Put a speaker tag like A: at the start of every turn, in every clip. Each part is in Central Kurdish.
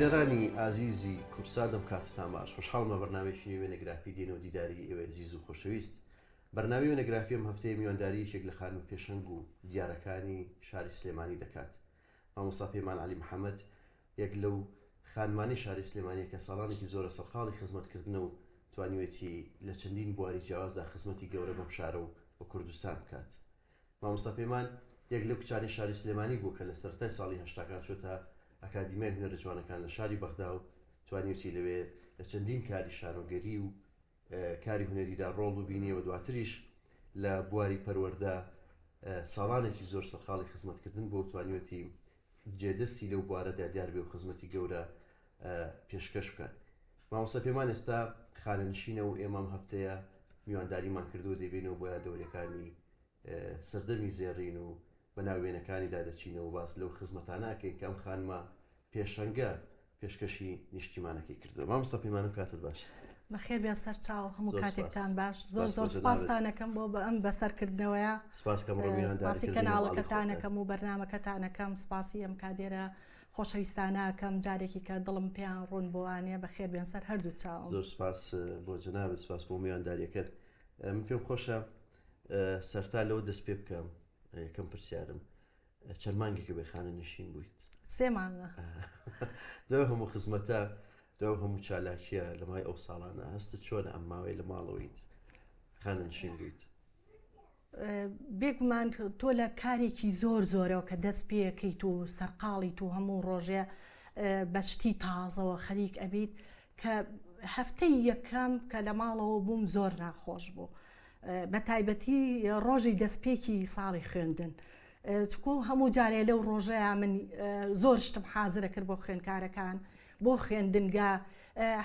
A: بینەرانی ئازیزی کورسادەم کاتتان باش خۆشحاڵمە بەرنامەیەکی وێنەگرافی دێنەوە دیداری ئێوە عزیز و خۆشەویست. بەرنامەی وێنەگرافی ئەم هەفتەیە میوانداری یەکێک لە خانم پێشەنگ و دیارەکانی شاری سلێمانی دەکات. مامۆستا پەیمان عەلی محەممەد یەک لەو خانمانی شاری سلێمانیە کە ساڵانێکی زۆرە سەرقاڵی خزمەتکردنە و توانیوێتی لە چەندین بواری جیاوازدا خزمەتی گەورە بەم شارە و بە کوردستان بکات. مامۆستا پەیمان یەک لەو کچانی شاری سلێمانی بوو کە لە سەرەتای ساڵی هەشتاکان چۆتە ئەکادیمیای هونەرە جوانەکان لە شاری بەغدا و توانیوتی لەوێ لە چەندین کاری شارۆگەری و کاری هونەریدا ڕۆڵ و بینیەوە. دواتریش لە بواری پەروەردە ساڵانێکی زۆر سەرقاڵی خزمەتکردن بۆ توانیوەتی جێدەستی لەو بوارەدا دیار بێ و خزمەتی گەورە پێشکەش بکات. مامۆستا پەیمان ئێستا خانەنشینە و ئێمە ئەم هەفتەیە میوانداریمان کردووە دەبێنەوە بۆ یادەوەریەکانی سەردەمی زێڕین و بەناوێنەکانیدا دەچینەوە و باس لەو خزمەتانەکەین کە ئەم خانمە پێشەنگە پێشکەشی نیشتیمانەکەی کردووە. مامۆستا پەیمانم کاتت باش.
B: بەخێر بێ سەر چاو هەموو کاتێکتان باش. زۆر زۆر سپاستانەکەم بۆ بە ئەم بەسەرکردنەوەیە.
A: سپاسی
B: کەناڵەکەتانەکەم و بەرنامەکەتانەکەم. سپاسی ئەم کادێرە خۆشەویستانەکەم جارێکی کە دڵم پێیان ڕوون بۆوانێ. بەخێر بێن سەر هەردوو چاو.
A: زۆر سپاس بۆ جەنابەت، سپاس بۆ میوانداریەکەت. من پێم خۆشە سەرتا لەوە دەست پێ بکەم. یەکەم پرسیارم چەند مانگێکە بێ خانەنشین بوویت؟
B: 3 مانگە.
A: دوای هەموو خزمەتە، دوای هەموو چالاکیە لە مای ئەو ساڵانە هەستت چۆنە ئەم ماوەی لە ماڵەوەیت خانەنشین بوویت؟
B: بێگومان تۆ لە کارێکی زۆر زۆرەوە کە دەست پێەکەیت و سەرقاڵیت و هەموو ڕۆژێ بەشتی تازەوە خەریک ئەبیت کە هەفتەی یەکەم کە لە ماڵەوە بووم زۆر ناخۆش بوو، بە تایبەتی ڕۆژی دەستپێکی ساڵی خوێندن. چکۆ هەموو جارێ لەو ڕۆژەیە من زۆر شتم حازرە کرد بۆ خوێندکارەکان، بۆ خوێندنگا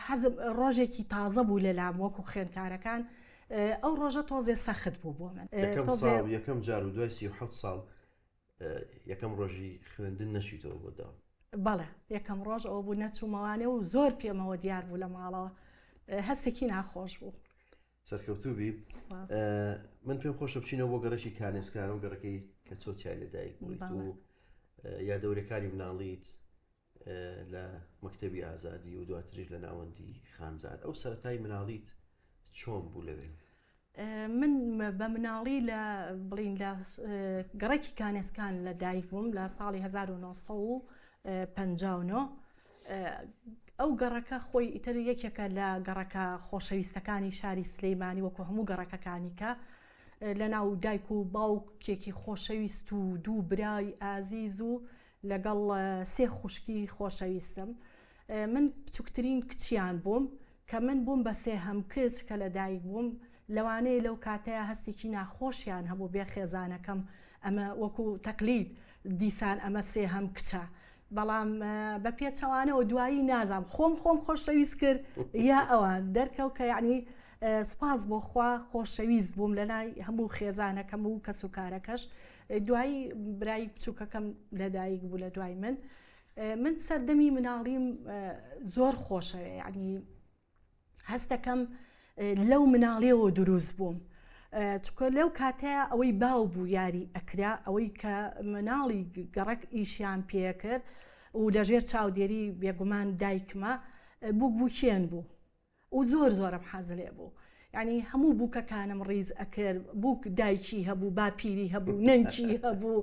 B: حەزم ڕۆژێکی تازە بوو لەلام وەکو خوێندکارەکان. ئەو ڕۆژە تۆزێ سەخت بوو بۆ من.
A: یەکەم جار و دوای 37 ساڵ یەکەم ڕۆژی خوێندن نەچیتەوە بۆ داوام؟
B: بەڵێ یەکەم ڕۆژ ئەوە بوو نەچوومەوانێ و زۆر پێمەوە دیار بوو لە ماڵەوە، هەستێکی ناخۆش بوو.
A: سەرکەوتوبی. من پێم خۆشە بچینەوە بۆ گەڕەشی کانێسکان و گەڕەکەی کە چۆتیای لەدایک بوویت و یادەورەکانی مناڵیت لە مەکتەبی ئازادی و دواتریش لە ناوەندی خانزاد. ئەو سەرەتای مناڵیت چۆن بوو لەوێ؟
B: من بە مناڵی لە بڵین لە گەڕێکی کانێسکان لە دایک بووم لە ساڵی 1959. ئەو گەڕەکە خۆی ئیتر یەکێکە لە گەڕەکە خۆشەویستەکانی شاری سلەیمانی وەکو هەموو گەڕەکەکانی کە لە ناو دایک و باوکێکی خۆشەویست و 2 برای ئازیز و لەگەڵ 3 خوشکی خۆشەویستم. من بچووکترین کچیان بووم کە من بووم بە 3هەم کچ کە لە دایک بووم. لەوانەیە لەو کاتەیە هەستێکی ناخۆشیان هەبوو بێ خێزانەکەم ئەمە وەکو تەقلید دیسان ئەمە 3هەم کچە، بەڵام بە پێچەوانەوە دوایی نازام خۆم خۆشەویست کرد یا ئەوان دەرکەوت کە یعنی سپاس بۆ خوا خۆشەویست بووم لە لای هەموو خێزانەکەم و کەس و کارەکەش. دوایی برای بچووکەکەم لەدایک بوو لە دوای من سەردەمی مناڵیم زۆر خۆشە، یعنی هەستەکەم لەو مناڵیەوە دروست بووم. چکۆ لەو کاتەیە ئەوەی باو بوو یاری ئەکرا، ئەوەی کە مناڵی گەڕک ئیشیان پێکرد و لەژێر چاودێری بێگومان دایکمە بووکێن بوو و زۆرم حەزلێ بوو. یعنی هەموو بووکەکانم ڕیز ئەکرد، بووک دایکی هەبوو، باپیری هەبوو، نەنکی هەبوو،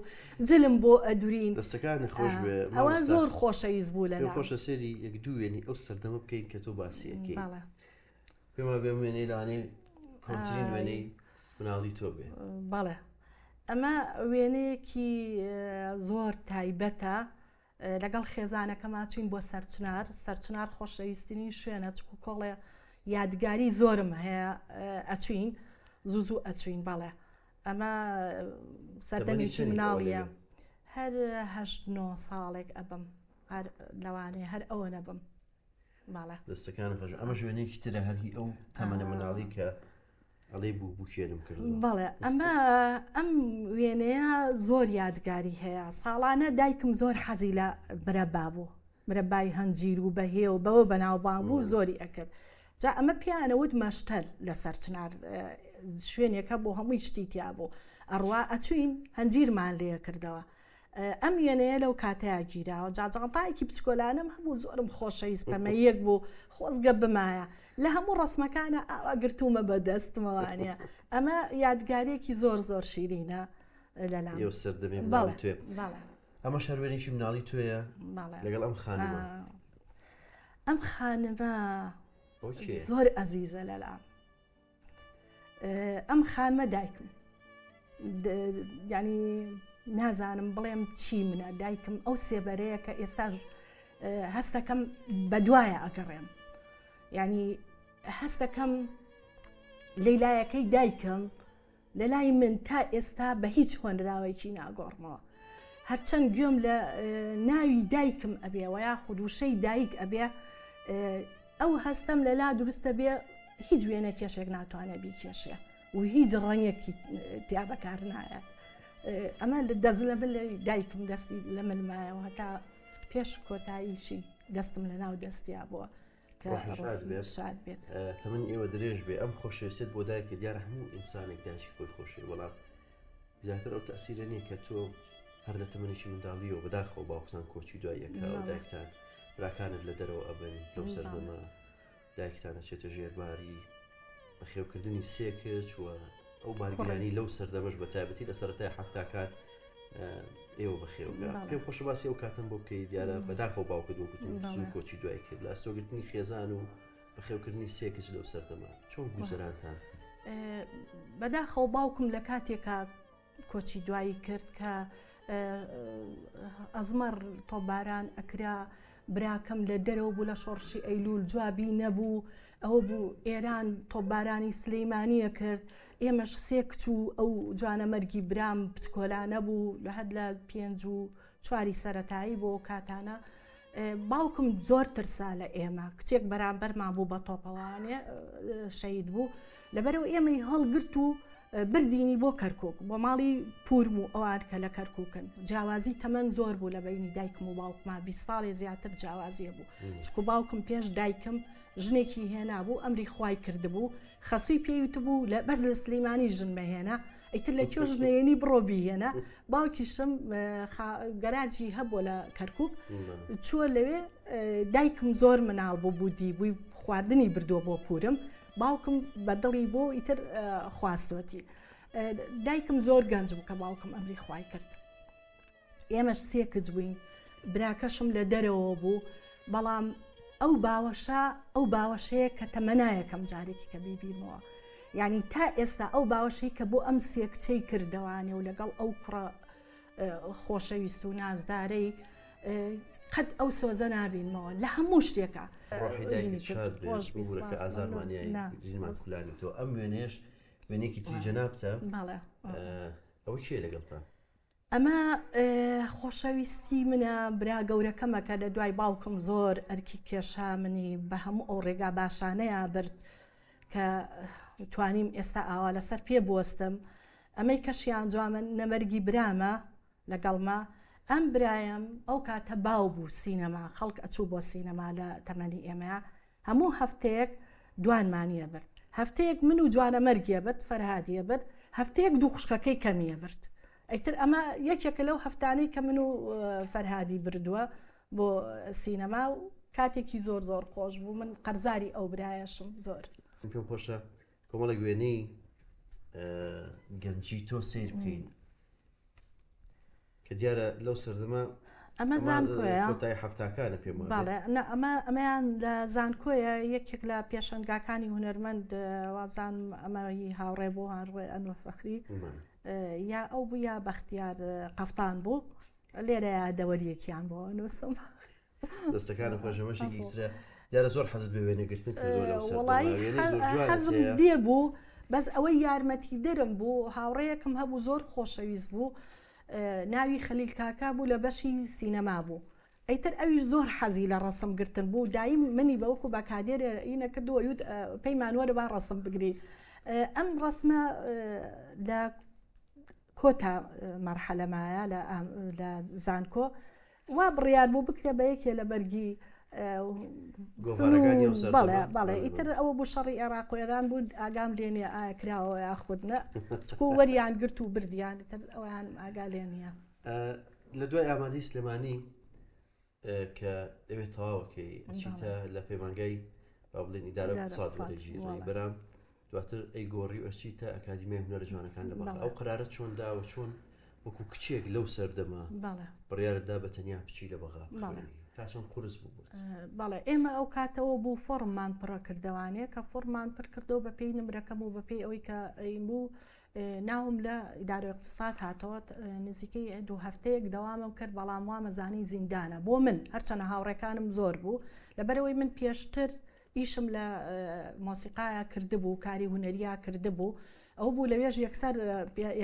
B: جلم بۆ ئەدورین.
A: دەستەکانی خۆش بێ.
B: ئەوە زۆر خۆشەویست بوو لەلا.
A: خۆشە سێری یەک دوو وێنی ئەو سەردەمە بکەین کە تۆ باسیەکەی. پێمە بێ وێنەی لانەی کۆنتترین وێنەی مناڵی تۆ بێ.
B: بەڵێ ئەمە وێنەیەکی زۆر تایبەتە. لەگەڵ خێزانەکەما چوین بۆ سەرچنار خۆشەویستنی شوێنە، چکو کۆڵێ یادگاری زۆرم هەیە ئەچوین زوو ئەچوین. بەڵێ ئەمە سەردەمێکی مناڵیە. هەر 8-9 ساڵێک ئەبم لەوانەیە هەر ئەوە نەبم.
A: دەستەکان خۆش. ئەمە ژوێنێکی ترە هەری ئەو تەمەنە مناڵی کە ئەڵێ بووکێنم کردو.
B: بەڵێ ئەم وێنەیە زۆر یادگاری هەیە. ساڵانە دایکم زۆر حەزی لە مرەبا بوو، مرەبای هەنجیر و بەهێ و بەوە بەناوبانگ بوو زۆری ئەکرد. جا ئەمە پیانەوت مەشتەل لە سەرچنار شوێنێکە بۆ هەمووی شتی تیا بوو. ئەڕوا ئەچوین هەنجیرمان لێ کردەوە. ئەم وێنەیە لەو کاتەیە گیراوە جاجانتایەکی بچکۆلانم هەموو زۆرم خۆشەویست بەمەیەک بوو خۆزگە بمایە لە هەموو ڕسمەکانە ئاگرتومە بە دەستمەوانە ئەمە یادگارێکی زۆر شیرینە لەلام
A: سەردەمێ توێ ئەمە شەروێنێکی مناڵی توێیە لەگەڵ ئەم خانمە
B: ئەم خانمە زۆر ئەزیزە لەلام ئەم خانمە دایکم ینی نازانم بڵێم چی منە دایکم ئەو سێبەرەیە کە ئێستاش هەستەکەم بەدوایە ئەگەڕێم ینی هەستەکەم لەیلایەکەی دایکم لە لای من تا ئێستا بە هیچ خوێنراوێکی ناگۆڕمەوە هەرچەند گوێم لە ناوی دایکم ئەبێ و یا خودوشەی دایک ئەبێ ئەو هەستەم لەلا دروستە بێ هیچ وێنە کێشێک ناتوانێت بیکێشێ و هیچ ڕەنگێکی تیا بەکار نایەت ئەمە دەست لە بن لە دایکم دەستی لە منمایەوە تا پێش کۆتاییشی دەستم لە ناو دەستیا بووە شاد بێت
A: تەمەنی ئێوە درێژ بێ ئەم خۆشەویست بۆ دایکە دیارە هەموو ئینسانێک دایکی خۆی خۆشی وەڵام زیاتر ئەو تەسیرە نییە کە تۆ هەر لە تەمەنیشی منداڵیەوە بەداخەوە باوکتان کۆچی دواییەکە و دایکتان براکانت لە دەرەوە ئەبن لەو سەردەمە دایکتان ئەچێتە ژێرباری بەخێوکردنی سێ کچ وە ئەو بارگرانی لەو سەردەمەش بە تایبەتی لە سەرەتای هەفتاکان ئێوە بەخێوگە پێم خۆشە باسی ئەو کاتم بۆ بکەی دیارە بەداخەوە باوکە دۆکتون زوو کۆچی دوای کرد لە ئەستۆگرتنی خێزان و بەخێوکردنی سێ کچ لەو سەردەمە چۆن گوزەرانتان
B: بەداخەوە باوکم لە کاتێکە کۆچی دوایی کرد کە ئەزمەر تۆباران ئەکرا براکەم لە دەرەوە بوو لە شۆڕشی ئەیلول جوابی نەبوو ئەوە بوو ئێران تۆبارانی سلەیمانیە کرد ئێمەش سێ کچ و ئەو جوانە مەرگی برام بچکۆلانە بوو لە هەد لە 5 و 4 سەرەتایی بۆ کاتانە باوکم زۆر ترسا لە ئێمە کچێک بەرامبەرمان بوو بە تۆپەوانێ شەید بوو لەبەرەوە ئێمەی هەڵگرت و بردینی بۆ کەرکک بۆ ماڵی پورم و ئەوان کە لە کەرککن جیاوازی تەمەەن زۆر بوو لە بینی دایکم و باوکمان 20 ساڵێ زیاتر جیاوازیە بوو چکو باوکم پێش دایکم ژنێکی هێنا بوو ئەمری خوای کردبوو خەسووی پێویت بوو لە بەس لە سلەیمانی ژن بەهێنا ئیتر لە کێ ژنێنی بڕۆ بیهێنا باوکیشم گەراجی هەبووە لە کەرکک چووە لەوێ دایکم زۆر مناڵ بوو بوودی بووی خواردنی بردووە بۆ پورم باوکم بەدڵی بۆ ئیتر خواستوەتی دایکم زۆر گەنج بوو کە باوکم ئەمری خوای کرد ئێمەش سێ کچ بووین براکەشم لە دەرەوە بوو بەڵام ئەو باوەشەیە کە تەمەنایەکەم جارێکی کە بیبیمەوە یعنی تا ئێستا ئەو باوەشەی کە بۆ ئەم سێ کچەی کردەوانێ و لەگەڵ ئەو کوڕە خۆشەویست و نازدارەی قەت ئەو سۆزە نابینمەوە لە هەموو شتێکە
A: ڕۆژبوورەکە ئازارمانیایمان خولانیتەوە ئەم وێنێش وێنێکی تری جەنابتە ئەوە کێ لەگەڵتان
B: ئەمە خۆشەویستی منە برا گەورەکەمەکە لە دوای باوکم زۆر ئەرکی کێشا منی بە هەموو ئەو ڕێگا باشانەیە برد کە توانیم ئێستا ئاوا لەسەر پێ بوەستم ئەمەی کەشیان جوامە نەمەرگی برامە لەگەڵما ئەم برایم ئەو کاتە باو بوو سینەما خەڵک ئەچوو بۆ سینەما لە تەمەنی ئێمەیە هەموو هەفتەیەک دوانمانیە برد هەفتەیەک من و جوانە مەرگیە برد فەرهادیە برد هەفتەیەک دوو خوشکەکەی کەمیە برد ئەیتر ئەمە یەکێکە لەو هەفتانەی کە من و فەرهادی بردووە بۆ سینەما و کاتێکی زۆر خۆش بوو من قەرزاری ئەو برایەشم زۆر
A: پێم خۆشە کۆمەڵە گوێنەی گەنجی تۆ سیر بکەین کە دیارە لەو سەردەمە
B: ئەمە زانکۆیە
A: کۆتای هەفتاکانە پێم
B: باڵێ ئەمەیان لە زانکۆیە یەکێک لە پێشەنگاکانی هونەرمەند وابزان ئەمەی هاوڕێ بۆ هاڕێ ئەنوە فەخری یا ئەو بوو یا بەختیار قەفتان بوو لێرە دەوەریەکیان بۆ نووسم
A: دەستەکانە خۆشەمەشێکی ئیسرە دیارە زۆر حەزت بە وێنەگرتن
B: حەزم دێ بوو بەس ئەوەی یارمەتی دەرم بوو هاوڕێیەکم هەبوو زۆر خۆشەویست بوو ناوی خەلیل کاکا بوو لە بەشی سینەما بوو ئەیتر ئەویش زۆر حەزی لە ڕەسم گرتن بوو دایم منی بەوەکو بە کادێرە ئینە کردووە یوت پەیمانوەرە با ڕەسم بگری ئەم ڕەسمە لە کۆتا مەرحەلەمایە لە زانکۆ وا بڕیار بوو بکرێ بە یەکێ لە بەرگی بەڵێ ئیتر ئەوە بوو شەڕی عێراق و ئێران بوو ئاگام لێنێ ئاکراوە یاخودنە چکو وەریان گرت و بردیان تر ئەویان ئاگا لێ نییە
A: لە دوای ئامادەی سلێمانی کە دەبێت تەواوەکەی ئەچیتە لە پەیمانگای با بڵێن ئیدارە اقتصادی بەرام دواتر ئەی گۆڕی و ئەچیتە ئەکادیمیای هونەرە جوانەکان لە بەغا. ئەو قرارە چۆن داوە چۆن وەکو کچێک لەو سەردەما بڕیارەدا بە تەنیا بچی لە بەغا تا چەند قورس بوو؟
B: بەڵێ ئێمە ئەو کاتەوە بوو فۆڕممان پڕە کردوانێ کە فۆڕمان پڕ کردو بە پێی نمرەکەم و بە پێی ئەوەی کە بوو ناوم لە ئیدارە اقتصاد هاتەوە نزیکەی 2 هەفتەیەک دەوامم کرد بەڵام وا مەزانی زیندانە بۆ من هەرچەنە هاوڕێکانم زۆر بوو لەبەرەوەی من پێشتر ئیشم لە مۆسیقایا کردبوو کاری هونەریە کردبوو ئەو بوو لەوێژ یەکسەر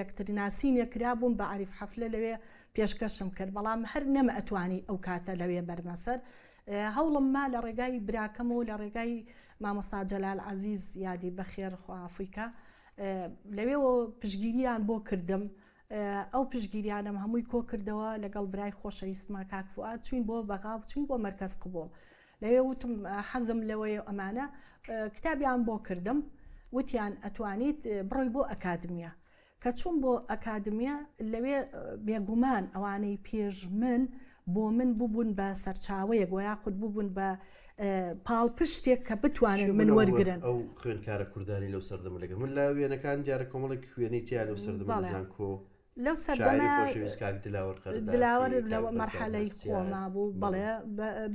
B: یەکترناسینە کرابووم بە عریف حەفلە لەوێ پێشکەشم کرد بەڵام هەر نەمە ئەتوانی ئەو کاتە لەوێ بەرمەسەر هەوڵم ما لە ڕێگای براکەم و لە ڕێگای مامۆستا جەلال عەزیز یادی بەخێر خوافیکە لەوێەوە پشگیریان بۆ کردم ئەو پشگیریانم هەمووی کۆ کردەوە لەگەڵ برای خۆشەویستمە کاک فواد چوین بۆ بەغا چوین بۆ مەرکەز قبوڵ لەوێ وتم حەزم لەوەیە ئەمانە کتابیان بۆ کردم وتیان ئەتوانیت بڕۆی بۆ ئەکادمیە کە چوون بۆ ئەکادمیە لەوێ بێگومان ئەوانەی پێش من بۆ من ببوون بە سەرچاوەیەک و یاخود ببوون بە پاڵپشتێک کە بتوانن من وەرگرن.
A: ئەو خوێنکارە کوردانی لەو سەردەمە لەگە من لا وێنەکان جارە کۆمەڵێک خوێنەی تیا لەو سەردەمە زانکۆ
B: لەو سەردەمە دلاوەر لە مەرحەلەی خۆما بوو بەڵێ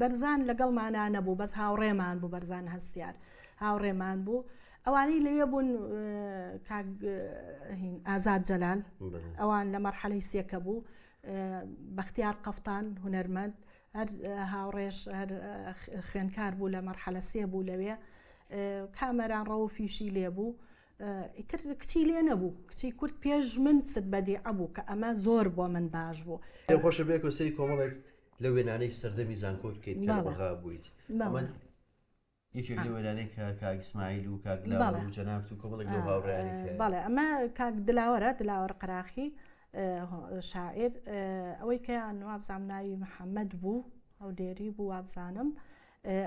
B: بەرزان لەگەڵمانە نەبوو بەس هاوڕێمان بوو بەرزان هەستیار هاوڕێمان بوو ئەوانەی لەوێ بوون ئازاد جەلال ئەوان لە مەرحەلەی سێکە بوو بەختیار قەفتان هونەرمەند هەر هاوڕێش هەر خوێنکار بوو لە مەرحەلە سێ بوو لەوێ کامەران ڕەوفیشی لێبوو ئیتر کچی لێ نەبوو کچی کورد پێش من سد بەدی ئەبوو کە ئەمە زۆر بۆ من باش بوو.
A: خۆشە بێک سەری کۆمەڵێک لە وێنانەی سەردەمی زانکۆ بکەیت کە بەغا بوویت یەکێک لە وێنانەی کاک ئیسماعیل و کاک دلاوەر و جەناب و کۆمەڵێک لەو هاوڕێیانی
B: بەڵێ ئەمە کاک دلاوەرە دلاوەر قراخی شاعر ئەوەی کە وابزانم ناوی محەممەد بوو ئەو دێری بوو وابزانم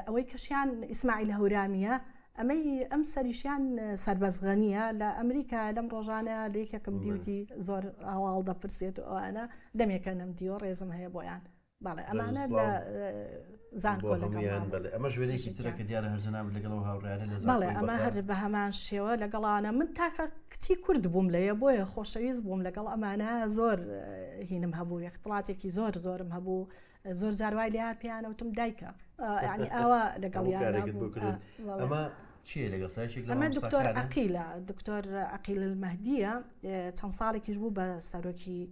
B: ئەوەی کەشیان ئیسماعیل هەورامیە ئەمەی ئەم سەریشیان سربەزغەنیە لە ئەمریکا لەم ڕۆژانە لە یەکێکم دیوتی زۆر ئاواڵ دەپرسێت و ئەوانە دەمێکە نەمدیوە ڕێزم هەیە بۆیان بەڵێ ئەمانە لە زانکۆ
A: ئەمە ژوێنێکی ترەکە دیارە هەرزەنام لەگەڵەوە هاوڕێیانە لە
B: بەڵێ ئەمە هەر بە هەمان شێوە لەگەڵانە من تاکە کچی کورد بووم لەیە بۆیە خۆشەویست بووم لەگەڵ ئەمانە زۆر هینم هەبوو یەختڵاتێکی زۆرم هەبوو زۆر جاروای لێ پێیانەوتم دایکە ینی ئەوە لەگەڵیان
A: ئەمە چیە لەگەڵ
B: ئەمە دکتۆر عەقیلە دکتۆر عەقیل المەهدیە چەند ساڵێکیش بوو بە سەرۆکی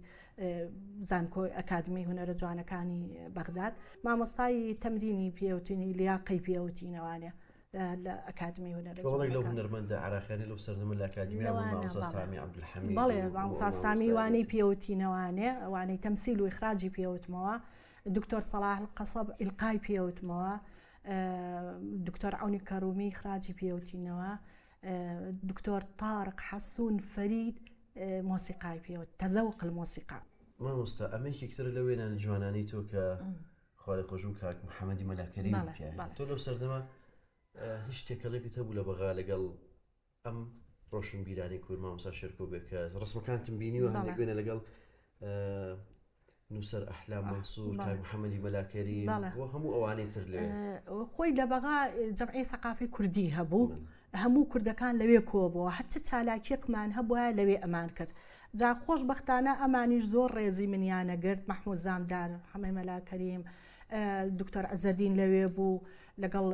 B: زانکۆی ئەکادمی هونەرە جوانەکانی بەغداد مامۆستای تەمرینی پێوتنی لیاقەی پێوتینەوانێ لە ئەکادمی هونەرە
A: لەو هونەرمەندە عراقیانی لەو سەردەمە لە ئەکادمی سامی عەبدولحەمید
B: بەڵێ مامۆستا سامی وانەی پێوتینەوانێ ئەوانەی تەمسیل و ئیخراجی پێوتمەوە دکتۆر سەلاح القەسەب ئیلقای پێوتمەوە دکتۆر عەونی کەرومی ئیخراجی پێوتینەوە دکتۆر طارق حەسوون فەرید مۆسیقای پێوت تەزەوق المۆسیقا
A: مامۆستا ئەمەیەکێکتر لە وێنانی جوانانی تۆ کە خوارێ خۆش و کاک محەممەدی مەلاکەری تۆ لەو سەردەمە هیچ شتێکەڵێکت هەبوو لە بەغا لەگەڵ ئەم ڕۆشنبیرانی کورد مامۆستا شێرکۆ بێ کە ڕسمەکانتم بینی و هەندێک وێنە لەگەڵ نووسەر ئەحلام مەنسوور کاک محەممەدی مەلاکەری هەموو ئەوانەی تر لێ
B: خۆی لە بەغا جەمعی سەقافی کوردی هەبوو هەموو کوردەکان لەوێ کۆبەوە هەرچە چالاکیەکمان هەبووە لەوێ ئەمان کرد جا خۆشبەختانە ئەمانیش زۆر ڕێزی منیانەگرت مەحموود زامدار حەمەی مەلاکەریم دکتۆر عەزەدین لەوێ بوو لەگەڵ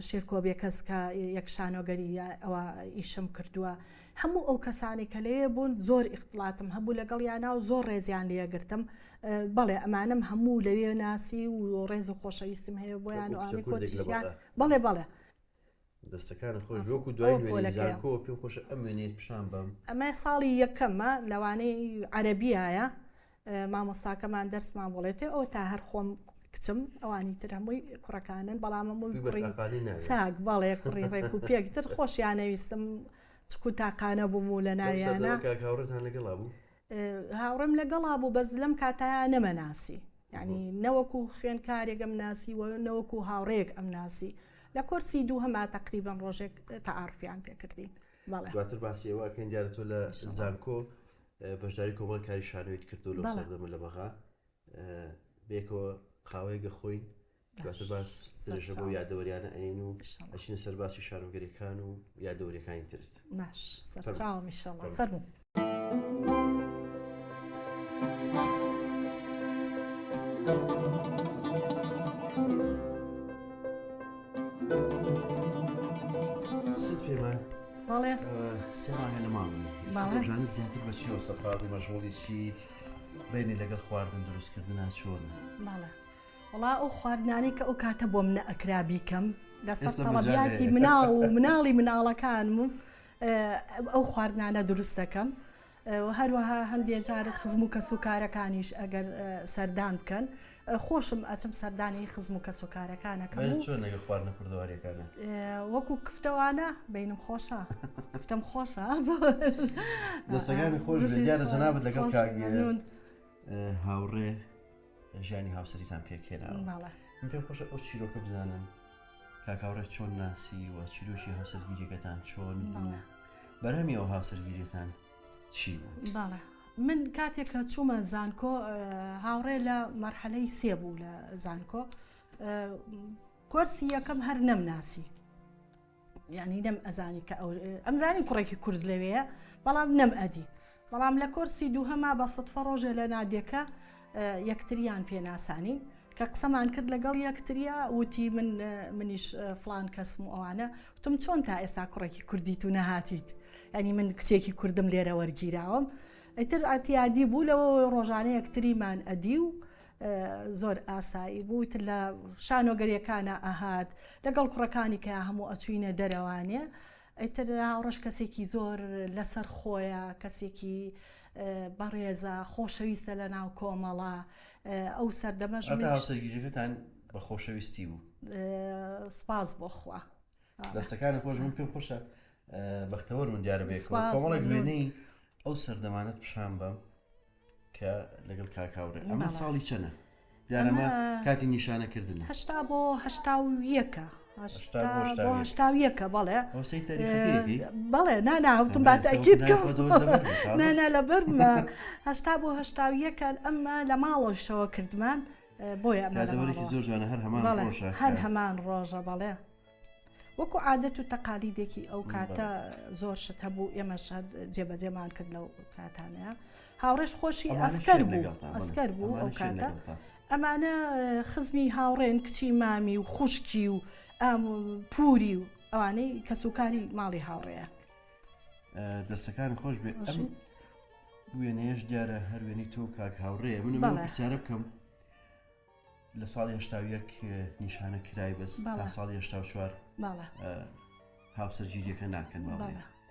B: شێرکۆبێ کەس کە یەک شانۆگەری ئەوە ئیشم کردووە هەموو ئەو کەسانی کە لەوێ بوون زۆر ئیختڵاتم هەبوو لەگەڵ یانا و زۆر ڕێزیان لێگرتم بەڵێ ئەمانم هەموو لەوێ ناسی و ڕێز و خۆشەویستم هەیە بۆیان و ئامی کۆچیان بەڵێ
A: دەستەکان خۆی وەکو دوای زانکۆ پێم خۆشە ئەم وێنێت پیشان بم
B: ئەمە ساڵی یەکەمە لەوانەی عەرەبیایە مامۆستاکەمان دەرسمان بڵێتێ ئەو تا هەر خۆم کچم ئەوانی تر هەمووی کوڕەکانن بەڵام چاک بەڵێ کوڕی ڕێک و پێکتر خۆشیانەویستم چکو تاقانە بووم و لە ناویانە هاوڕێم لەگەڵا بوو بەس لەم کاتایە نەمەناسی یعنی نەوەکو خوێنکارێک ئەم ناسی و نەوەکو هاوڕێک ئەم ناسی لە کۆرسی دوو هەما تقریبان ڕۆژێک تەعارفیان پێکردین
A: دواتر باسیەوەکەن دیارە تۆ لە زانکۆ بەشداری کۆمەڵ کاری شانۆیت کردو لە سەردەمە لە بەغا بێکەوە قاوەیەگە خۆین دواتر باس درێژە بۆ یادەوەریانە ئەین و ئەچینە سەر باسی شارۆگەریەکان و یادەوەریەکانی ترت.
B: باش سەرچاوم ئینشەڵڵا فەرموو.
A: ست پێمان
B: بەڵێ
A: سێ مانگە لە ماڵی ژانت زیاتر بەچیەوە سەپاڵی مەشغوڵی چی بینی لەگەڵ خواردن دروستکردنا چۆنە؟
B: بەڵێ وڵا ئەو خواردنانی کە ئەو کاتە بۆ منە ئەکرا بیکەم لەسەر تەڵەبیاتی مناڵ و مناڵی مناڵەکانم و ئەو خواردنانە دروست دەکەم و هەروەها هەندێک جارە خزم و کەسوکارەکانیش ئەگەر سەردان بکەن خۆشم ئەچم سەردانی خزم و کەسوکارەکانەکەم.
A: چۆن لەگەڵ خواردنە کوردەواریەکانە؟
B: وەکو کفتەوانە بینم خۆشە کفتم خۆشە
A: دەستەکانی خۆش دیارە جەنابەت لەگەڵ کاگێ هاوڕێ ژیانی هاوسەریتان پێکێناوە. من پێم خۆشە ئەو چیرۆکە بزانم کاکاوڕێ چۆن ناسی و چیرۆکی هاوسەرگیریەکەتان چۆن بەرهەمی ئەو هاوسەرگیریەتان چی بوو؟
B: باڵێ من کاتێک کە چوومە زانکۆ هاوڕێ لە مەرحەلەی سێ بوو لە زانکۆ کۆرسی یەکەم هەر نەمناسی یعنی نەم ئەزانی کە ئەمزانی کوڕێکی کورد لەوەیە بەڵام نەم ئەدی بەڵام لە کۆرسی دووهەما بە سەدفە ڕۆژێ لە نادیەکە یەکتریان پێناسانی کە قسەمان کرد لەگەڵ یەکتریا وتی منیش فلان کەسم و ئەوانە وتم چۆن تا ئێستا کوڕێکی کوردیت و نەهاتیت ینی من کچێکی کوردم لێرە وەرگیراوم ئیتر ئەتیادی بوو لەوە ڕۆژانە یەکتریمان ئەدی و زۆر ئاسایی بوو تر لە شانۆگەریەکانە ئەهات لەگەڵ کوڕەکانی کە هەموو ئەچوینە دەرەوانێ ئیتر هاوڕەش کەسێکی زۆر لەسەر خۆیە کەسێکی بەڕێزە خۆشەویستە لە ناو کۆمەڵە ئەو سەردەمەش
A: هاوسەرگیریەکەتان بە خۆشەویستی بوو.
B: سپاس بۆ خوا
A: دەستەکانی خۆش من پێم خۆشە بەختەوەر من دیارە بێت کۆمەڵێک وێنەی ئەو سەردەمانت پیشان بەم کە لەگەڵ کاکاوڕێ ئەمە ساڵی چەنە؟ دیارەمە کاتی نیشانەکردن
B: 80 بۆ 81 بەڵێ بەڵێ ناناوتم باتەکیت نانا لە بەرمە 80 بۆ 81 ئەمە لە ماڵەشەوە کردمان بۆیە
A: زۆر جوانە
B: هەر هەمان ڕۆژە بەڵێ وەکو عادەت و تەقالیدێکی ئەو کاتە زۆر شت هەبوو ئێمەش جێبەجێمان کرد لەو کاتانەیە هاوڕێش خۆشی ئەسکەر بوو ئەو کاتە ئەمانە خزمی هاوڕێن کچی مامی و خوشکی و پوری و ئەوانەی کەسوکاری ماڵی هاوڕێیە.
A: دەستەکان خۆش بێ وێنەیەش دیارە هەر وێنی تۆ کاک هاوڕێ من پرسیارە بکەم لە ساڵی 81 نیشانە کرای بەس تا ساڵی 84 هاوسەرگیریەکە ناکەن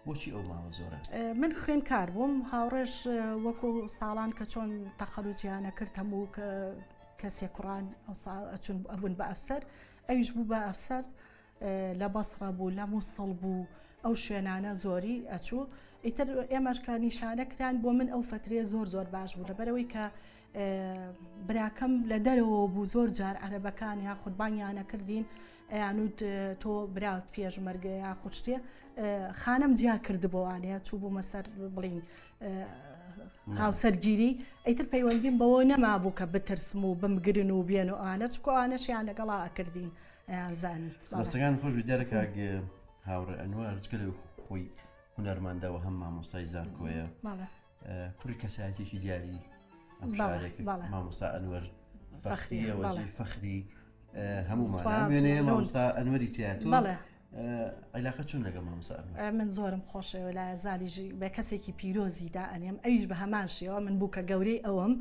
A: بۆچی ئەو ماوە زۆرە؟
B: من خوێندکار بووم هاوڕێش وەکو ساڵان کە چۆن تەخەلوجیانە کرد هەموو کەسێک کوڕان ئەچون ئەبوون بە ئەفسەر ئەویش بوو بە ئەفسەر لە بەسڕە بوو لە مووسڵ بوو ئەو شوێنانە زۆری ئەچوو ئیتر ئێمەش کە نیشانەکران بۆ من ئەو فترێ زۆر باش بوو لەبەرەوەی کە براکەم لە دەرەوە بوو زۆر جار عەرەبەکان یا خودبانیانە کردین یانود تۆ براوت پێشمەرگە یا خوشتێ خانم جیا کردبووانەیە چوو بوومە سەر بڵین هاوسەرگیری ئەیتر پەیوەندیم بەوە نەما بوو کە بترسم و بمگرن و بێن و ئەوانە چکۆوانەشیان لەگەڵا ئەکردین زانی
A: دەستەکان خۆش دیارە کاگە هاوڕێ ئەنوار جگەلە خۆی هونەرماندەوە هەم مامۆستای زانکۆیە کوڕی کەسایەتێکی دیاری ئەم شارێک مامۆستا ئەنوەر فەخریەوەی فەخری هەمومان وێنەیە مامۆستا ئەنوەری تیاتۆ عیلاقە چۆن لەگەڵ مامۆستا ئەنوەر؟
B: من زۆرم خۆشەوە لە زالیژی بە کەسێکی پیرۆزیدا ئەنێم ئەویش بە هەمان شێوە من بوو کە گەورەی ئەوەم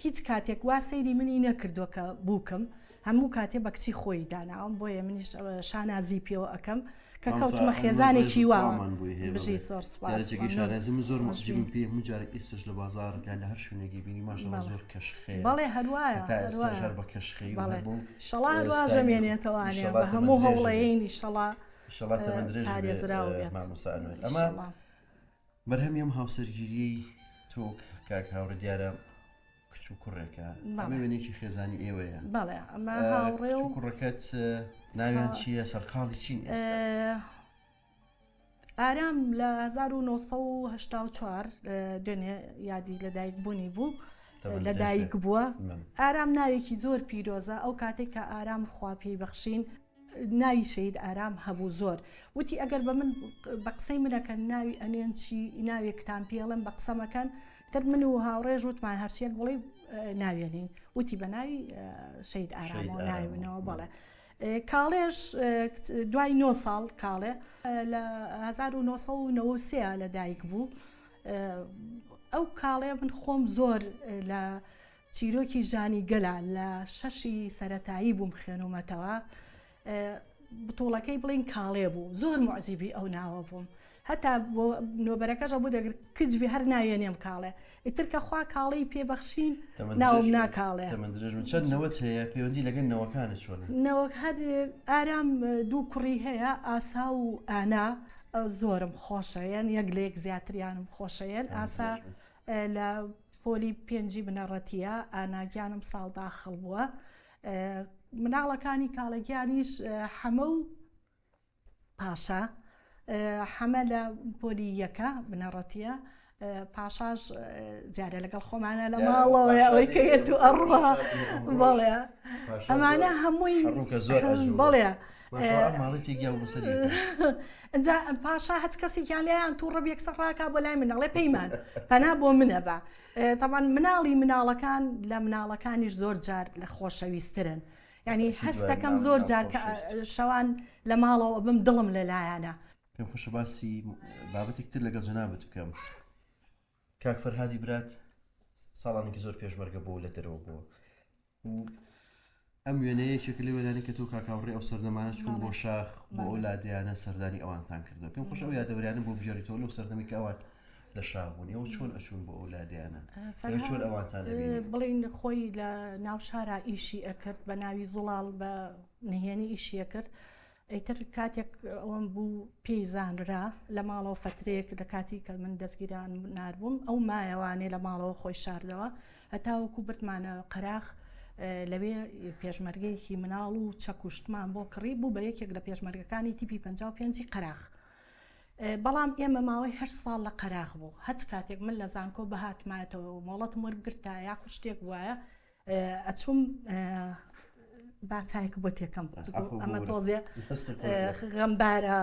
B: هیچ کاتێک وا سەیری منی نەکردووە کە بووکم هەموو کاتێ بە کچی خۆی داناوم بۆیە منیش شانازی پێوە ئەەکەم کە کەوتمە خێزانێکی واوە بژی
A: شارازم زۆر مەجیبم پێ مجارێک ئێستش لە بازار لە هەر شوێنێکی بینی ماشەڵڵا زۆر کەشخێ
B: بەڵێ هەروایە
A: بە کەشخی
B: شەڵا هەروواژەمێنێتەوانێ بە هەموو هەوڵەیەنی شەڵا
A: ئەمە بەرهەمی ئەم هاوسەرگیری تۆ کاک هاوڕێ دیارە کچ و کوڕێکە ئەمە وێنێکی خێزانی ئێوەیە
B: بەڵێ ئەمە هاوڕێ و
A: کوڕەکەت ناویان چییە سەرقاڵی چین
B: ئارام لە 1984 دوێنێ یادی لەدایک بوونی بوو لە دایک بووە ئارام ناوێکی زۆر پیرۆزە ئەو کاتێک کە ئارام خوا پێی بەخشین ناوی شەید ئارام هەبوو زۆر وتی ئەگەر بە من بە قسەی منەکە ناوی ئەنێن چی ناوێکتان پێڵم بە قسەمەکەن تر من و هاوڕێژ وتمان هەرچیەک بڵێ ناوێنین وتی بە ناوی شەید ئارامەوە ناوێنەوە بەڵێ کاڵێش دوای 9 ساڵ کاڵێ لە 1993 لە دایک بوو ئەو کاڵێ من خۆم زۆر لە چیرۆکی ژانی گەلا لە 6 سەرەتایی بووم خوێنومەتەوە بتۆڵەکەی بڵین کاڵێ بوو زۆر معجیبی ئەو ناوە بووم هەتا بۆ نۆبەرەکەشە بوو دەگرت کچبی هەر ناوێنێم کاڵێ ئیتر کە خوا کاڵەی پێبەخشین ناوم ناکاڵێ
A: چەندنەوەت هەیە پەیوەندی لەگەن نەوەکانت چۆنە
B: نەوەک هەر ئارام دوو کوڕی هەیە ئاسا و ئانا زۆرم خۆشەیەن یەک لە یەک زیاتریانم خۆشەیەن ئاسا لە پۆلی 5 بنەڕەتیە ئاناگیانم ساڵ داخڵ بووە مناڵەکانی کاڵەگیانیش حەمە و پاشا حەمە لە پۆلی یەکە بنەڕەتیە پاشاش جارە لەگەڵ خۆمانە لە ماڵەوە ئەوەی کەیت و ئەڕوا بەڵێ ئەمانە هەمووی بەڵێ ئەجا پاشا هەچ کەسێکیان لێیان توو ڕەبێک سەڕاکا بۆ لای منەڵێ پەیمان پەنا بۆ منە بە تەمان مناڵەکان لە مناڵەکانیش زۆر جار لە خۆشەویستترن یعنی هەستەکەم زۆر جار کە شەوان لە ماڵەوە بم دڵم لەلایەنە
A: پێم خۆشە باسی بابەتێکتر لەگەڵ جەنابەت بکەم کاک فەرهادی برات ساڵانێکی زۆر پێشمەرگە بۆ لە دەرەوە بووە ئەم وێنەیەکێک لە وێنانی کە تۆ کاکاوڕێ ئەو سەردەمانە چوون بۆ شاخ بۆ ئەو لادیانە سەردانی ئەوانتان کردەوە پێم خۆش ئەو یادەوریانە بۆ بژێڕیتەوە لەو سەردەمی کە ئەوان لە شاخ بوون ئەوە چۆن ئەچوون بۆ ئەو لادیانە چۆن ئەوانتان
B: بڵین خۆی لە ناو شارە ئیشی ئەکرد بە ناوی زوڵاڵ بە نهێنی ئیشی ئەکرد ئەیتر کاتێک ئەوم بوو پێی زانرا لە ماڵەوە فترەیەک لە کاتی کە من دەستگیران ناربووم ئەو مایەوانێ لە ماڵەوە خۆی شاردەوە هەتاوەکو برتمانە قەراخ لەوێ پێشمەرگەیەکی مناڵ و چەکوشتمان بۆ کڕی بوو بە یەکێک لە پێشمەرگەکانی تیپی 55 قەراخ بەڵام ئێمە ماوەی 8 ساڵ لە قەراخ بوو هەچ کاتێک من لە زانکۆ بەهاتمایەتەوە و مۆڵەتم وەرگرتا یاخو شتێک وایە ئەچووم باچایەک بۆ تێکەم ئەمە تۆزێ غەمبارە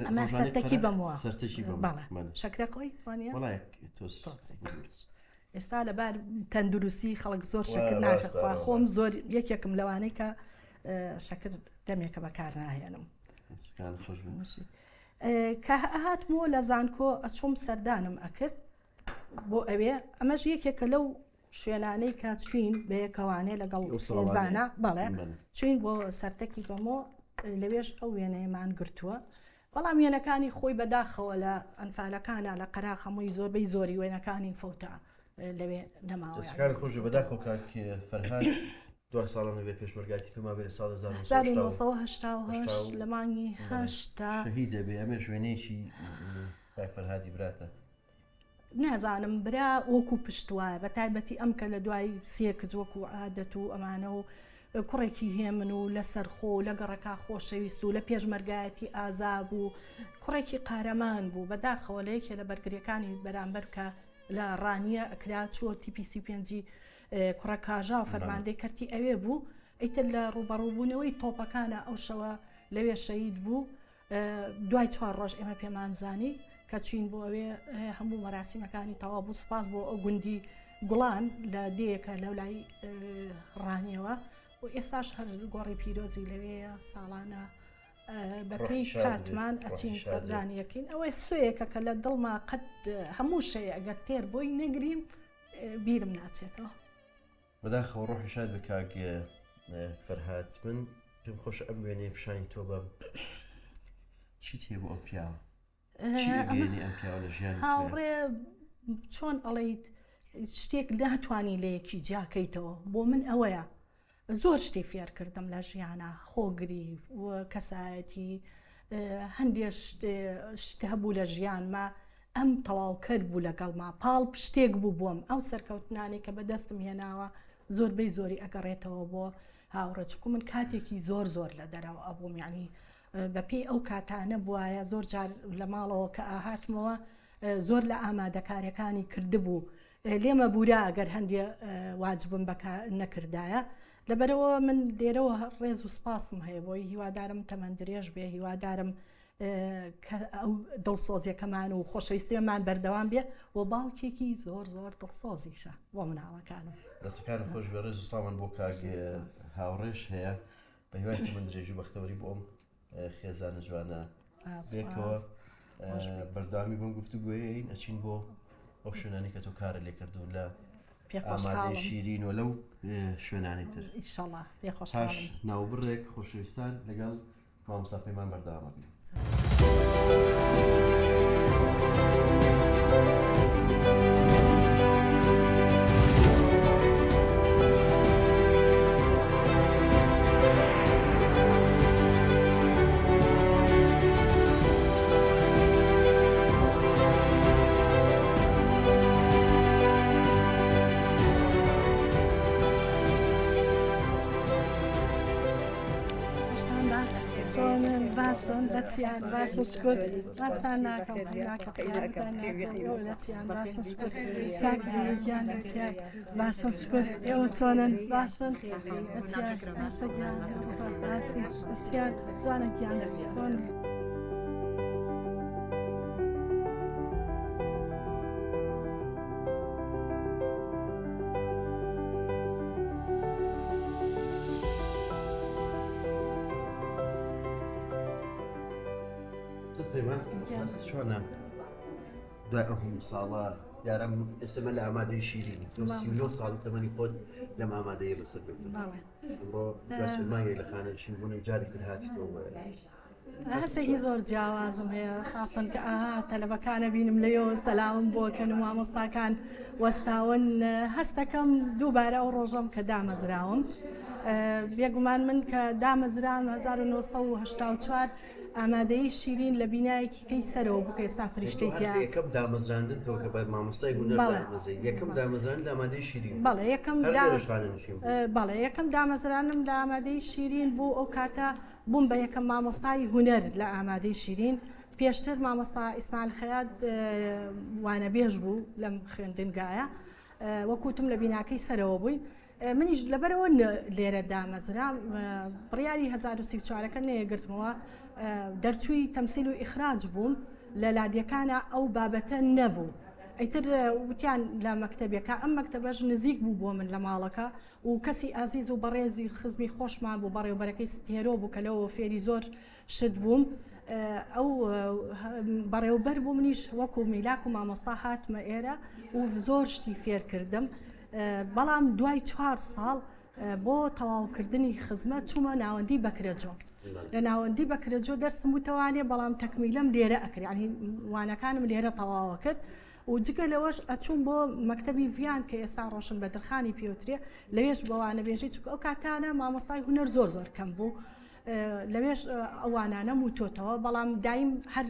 B: ئەمە سەرتەکی بەمەوە شەکرە خۆی ئێستا لەبار تەندروستی خەڵک زۆر شەکر ناکەخوا خۆم زۆر یەکێکم لەوانەی کە شەکر دەمێکە بەکار ناهێنم کە هاتمەوە لە زانکۆ ئەچۆم سەردانم ئەکرد بۆ ئەوێ ئەمەش یەکێکە لەو شوێنانەی کە چوین بەیەکەوانێ لەگەڵ سێزانە بەڵێ چوین بۆ سەرتەکی بەمۆ لەوێش ئەو وێنەیەمان گرتووە بەڵام وێنەکانی خۆی بەداخەوە لە ئەنفالەکانە لە قەراخ هەمووی زۆربەی زۆری وێنەکانی فەوتە لەوێ نەماوە
A: خۆش بەداخەوە کاک فەرهاد دو ساڵانە لێ پێشمەرگاتی پێما بێت ساڵ
B: 1970 لە مانگی هەشتا
A: شەهید دەبێ ئەمە شوێنێکی کاک فەرهادی براتە
B: نازانم برا وەکو پشتوایە بە تایبەتی ئەم کە لە دوای سێکج وەکو عادەت و ئەمانە و کوڕێکی هێمن و لەسەر خۆ لە گەڕەکە خۆشەویست و لە پێشمەرگایەتی ئازاب و کوڕێکی قارەمان بوو بەداخەوە لە یەکێ لە بەرگریەکانی بەرامبەر کە لە ڕانیە ئەکرا چوە TPC 5 کوڕە کاژا و فەرماندەی کەرتی ئەوێ بوو ئیتر لە ڕوبەڕووبوونەوەی تۆپەکانە ئەو شەوە لەوێ شەهید بوو دوای 4 ڕۆژ ئێمە پێمانزانی کە چوین بۆ ئەوێ هەموو مەراسیمەکانی تەوا بوو سپاس بۆ ئەو گوندی گوڵان لە دەیەکە لەو لای ڕانیەوە و ئێستاش هەر گۆڕی پیرۆزی لەوەیە ساڵانە بەپێی کاتمان ئەچین سەردانیەکەین ئەوەی سوەیەکە کە لە دڵما قەت هەموو شەیە ئەگەر تێر بۆی نەگریم بیرم ناچێتەوە
A: بەداخەوە ڕۆحی شاد بە کاک فەرهاد من پێم خۆشە ئەم وێنەیە پیشانی تۆ بەم چیت هەیە بۆ ئەم پیاوە
B: هاوڕێ چۆن ئەڵێیت شتێک ناتوانانی لە یەکی جاکەیتەوە بۆ من ئەوەیە زۆر شتی فێر کردم لە ژیانە خۆگری و کەسایەتی هەندێک شت هەبوو لە ژیانمە ئەم تەواوکرد بوو لەگەڵما پاڵ شتێک بوو بۆم ئەو سەرکەوتنانی کە بەدەستم هێناوە زۆربەی زۆری ئەگەڕێتەوە بۆ هاوڕێ چکو من کاتێکی زۆر لە دەرەوە ئەبووم یعنی بەپێی ئەو کاتانە بواە زۆر جار لە ماڵەوە کە ئاهاتمەوە زۆر لە ئامادەکاریەکانی کردبوو لێمە بورا ئەگەر هەندێ واجبم نەکردایە لەبەرەوە من لێرەوە ڕێز و سپاسم هەیە بۆی هیوادارم تەمەند درێژ بێ هیوادارم ئەو دڵسۆزیەکەمان و خۆشەویستیمان بەردەوام بێ و باوکێکی زۆر زۆر دڵسۆزیشە بۆ مناڵەکانم.
A: دەستەکانم خۆش بە ڕێز و سڵامان بۆ کاگێ هاوڕێش هەیە بە هیوای تەمەند درێژ و بەختەوەری بۆ ئەم خێزانە جوانە بێکەوە بەرداوامی بۆم گفتوگۆیین ئەچین بۆ ئەو شوێنانی کە تۆ کارە لێ کردوون لە ئامادەی شیرین و لەو شوێنانی تر
B: ئینشاڵڵا
A: پاش ناوبڕێک خۆشەویستان لەگەڵ مامۆستا پەیمان بەردەوامە بین.
B: باشن بچیان باشن شکر باسان ناکەم بچیان باشن شکر چاکیان بچیان باشن شکر ئێوە چۆنن باشن بچیان باشەگیان باشن بچیان جوانەگیان چۆن
A: چۆنە دوای ئەم ساڵە یارم ئێستەمە لە ئامادەی شیرین تۆ 39 ساڵ تەمەنی خۆت لەم ئامادەیە بەسەر بردن ئەمڕۆ دوچمانگی لە خانەشین بوونم جاری تر هاتیتەوە
B: هەستێکی زۆر جیاوازم هەیە خاستن کە تەلەبەکانە بینم لێەوە سەلامم بۆکەن و مامۆستاکان وەستاون هەستەکەم دووبارە ئەو ڕۆژەم کە دامەزراوم بێگومان من کە دامەزران 1984 ئامادەی شیرین لە بینایەکی کەی سەرەوە بکەی سافریشتەی
A: یەکەم دامەزراندن تۆ کە بە مامۆستای هونەر دامەزرێت یەکەم دامەزران لە ئامادەی شیرین
B: بەڵێ یەکەم دامەزرانم لە ئامادەی شیرین بوو ئەو کاتە بووم بە یەکەم مامۆستای هونەر لە ئامادەی شیرین پێشتر مامۆستا ئیسماعیل خەیات وانەبێژ بوو لەم خوێندنگایە وەکوتم لە بیناکەی سەرەوە بووین منیش لەبەرەوە لێرە دامەزرام بڕیاری 1934ەکە نەیەگرتمەوە دەرچووی تەمسیل و ئیخراج بووم لە لادیەکانە ئەو بابەتە نەبوو ئەیتر وتیان لە مەکتەبێکە ئەم مەکتەبەش نزیک بوو بۆ من لە ماڵەکە و کەسی ئازیز و بەڕێزی خزمی خۆشمان بوو بەڕێوبەرەکەی ستێرۆ بوو کە لەوە فێری زۆر شت بووم ئەو بەڕێوبەر بوو منیش وەکو میلاک و مامۆستا هاتمە ئێرە و زۆر شتی فێر کردم بەڵام دوای 4 ساڵ بۆ تەواوکردنی خزمەت چوومە ناوەندی بەکرەجۆ لە ناوەندی بەکرەجۆ دەرسم وتەوانێ بەڵام تەکمیلەم لێرە ئەکرد ینی وانەکانم لێرە تەواوە کرد و جگە لەوەش ئەچوون بۆ مەکتەبی ڤیان کە ئێستا ڕۆشن بە دڵخانی پێوترێ لەوێش بەوانە بێژی چووکە ئەو کاتانە مامۆستای هونەر زۆر زۆر کەم بوو لەوێش ئەوانانە وتۆتەوە بەڵام دایم هەر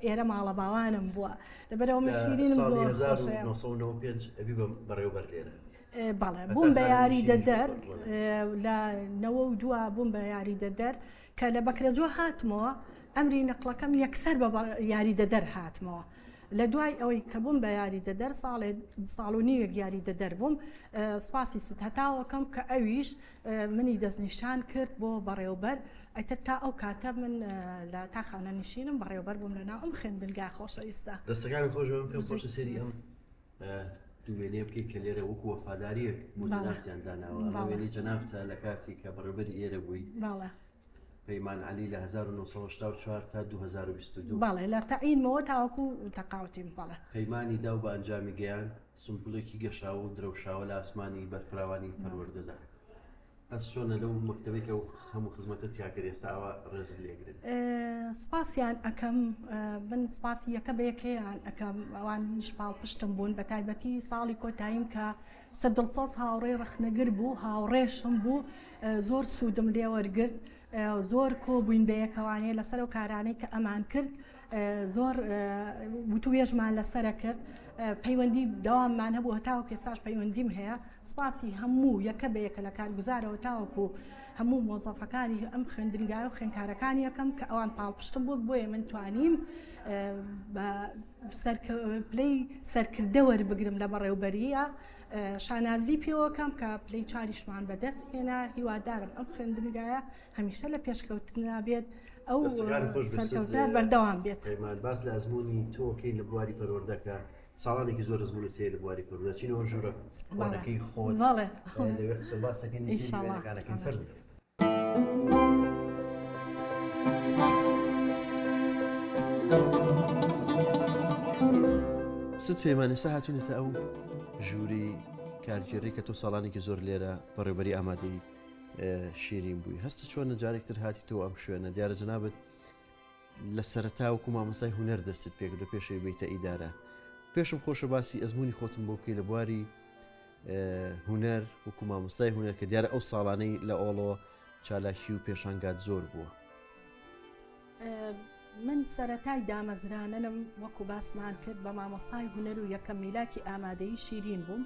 B: ئێرە ماڵە باوانم بووە لەبەرەوە مشیرینم
A: بەڕێوبەر لێرە
B: بەڵێ بووم بە یاری دەدەر لە 92 بووم بە یاری دەدەر کە لە بەکرەجۆ هاتمەوە ئەمری نەقلەکەم یەکسەر بە یاری دەدەر هاتمەوە لە دوای ئەوەی کە بووم بە یاری دەدەر ساڵ و نیوەک یاری دەدەر بووم سپاسی ست هەتاوەکەم کە ئەویش منی دەستنیشان کرد بۆ بەڕێوبەر ئەتر تا ئەو کاتە من لە تاخانە نشینم بەڕێوبەر بووم لەناو ئەم خوێندنگا خۆشەویستە
A: دەستەکان خۆش خۆشە سێری ئەم دوێنێ بکەیت کە لێرە وەکو وەفاداریەک بۆ جەنابتیان داناوە وێنەی جەنابتە لە کاتی کە بەڕێوەبەری ئێرە بووی پەیمان عەلی لە 1984 تا 2022
B: بەڵێ لە تەعینمەوە تاوەکو تەقاوتیم بەڵێ
A: پەیمانی دا و بە ئەنجامی گەیان سمپڵێکی گەشاوە و درەوشاوە لە ئاسمانی بەرفراوانی پەروەردەدا ئەس چۆنە لەو مەکتەبێکە و هەموو خزمەتە تیاکرد ئێستاوە ڕێزت لێگرن
B: سپاسیان ئەەکەم من سپاسی یەکە بە یەکەیان ئەەکەم ئەوان نیشپاڵ پشتم بوون بە تایبەتی ساڵی کۆتاییم کە سەدڵسۆز هاوڕێی ڕەخنەگر بوو هاوڕێشم بوو زۆر سوودم لێوەرگرت زۆر کۆبووین بە یەکەوانەیە لەسەر و کارانەی کە ئەمان کرد زۆر وتوێژمان لەسرە کرد پەیوەندی داواممان هەبوو هەتاوە کێساش پەیوەندیم هەیە سپاسی هەموو یەکە بە یەکە لە کارگوزارەوە تاوەکو هەموو مۆزەفەکانی ئەم خوێندنگای و خوێندکارەکانی یەکەم کە ئەوان پاڵپشتم بوو بۆیە من توانیم پلەی سەرکردە وەربگرم لە بەڕێوەبەریە شانازی پێوەکەم کە پلەی 4شمان بەدەست هێنا هیوادارم ئەم خوێندنگایە هەمیشە لە پێشکەوتنا بێت ئەو سەرکەوتار بەردەوام بێت.
A: باس لە ئەزمموی تۆکەی لە بواری پەروەردەکە ساڵانێکی زۆر زمون تێ لە بواری پەروەردە چینەوە ژوورەکەی خۆت لەوێ قسە باسەکەی وێنەکانەکەی فەرم. ست پەیمانە ئێستا هاتوونێتە ئەو ژووری کارگێڕی کە تۆ ساڵانێکی زۆر لێرە بەڕێوەبەری ئامادەی شیرین بووی هەستە چۆنە جارێکتر هاتی تۆ ئەم شوێنە دیارە جەنابەت لە سەرەتا وەکو مامۆستای هونەر دەستت پێکردو پێشەوەی بێیتە ئیدارە پێشم خۆشە باسی ئەزمموی خۆتم بۆ بکەی لە بواری هونەر وەکو مامۆستای هونەر کە دیارە ئەو ساڵانەی لە ئۆڵۆ چالاکی و پێشانگات زۆر بووە.
B: من سەرەتای دامەزرانەنم وەکو باسمان کرد بە مامۆستای هونەر و یەکەم میلاکی ئامادەیی شیرین بووم.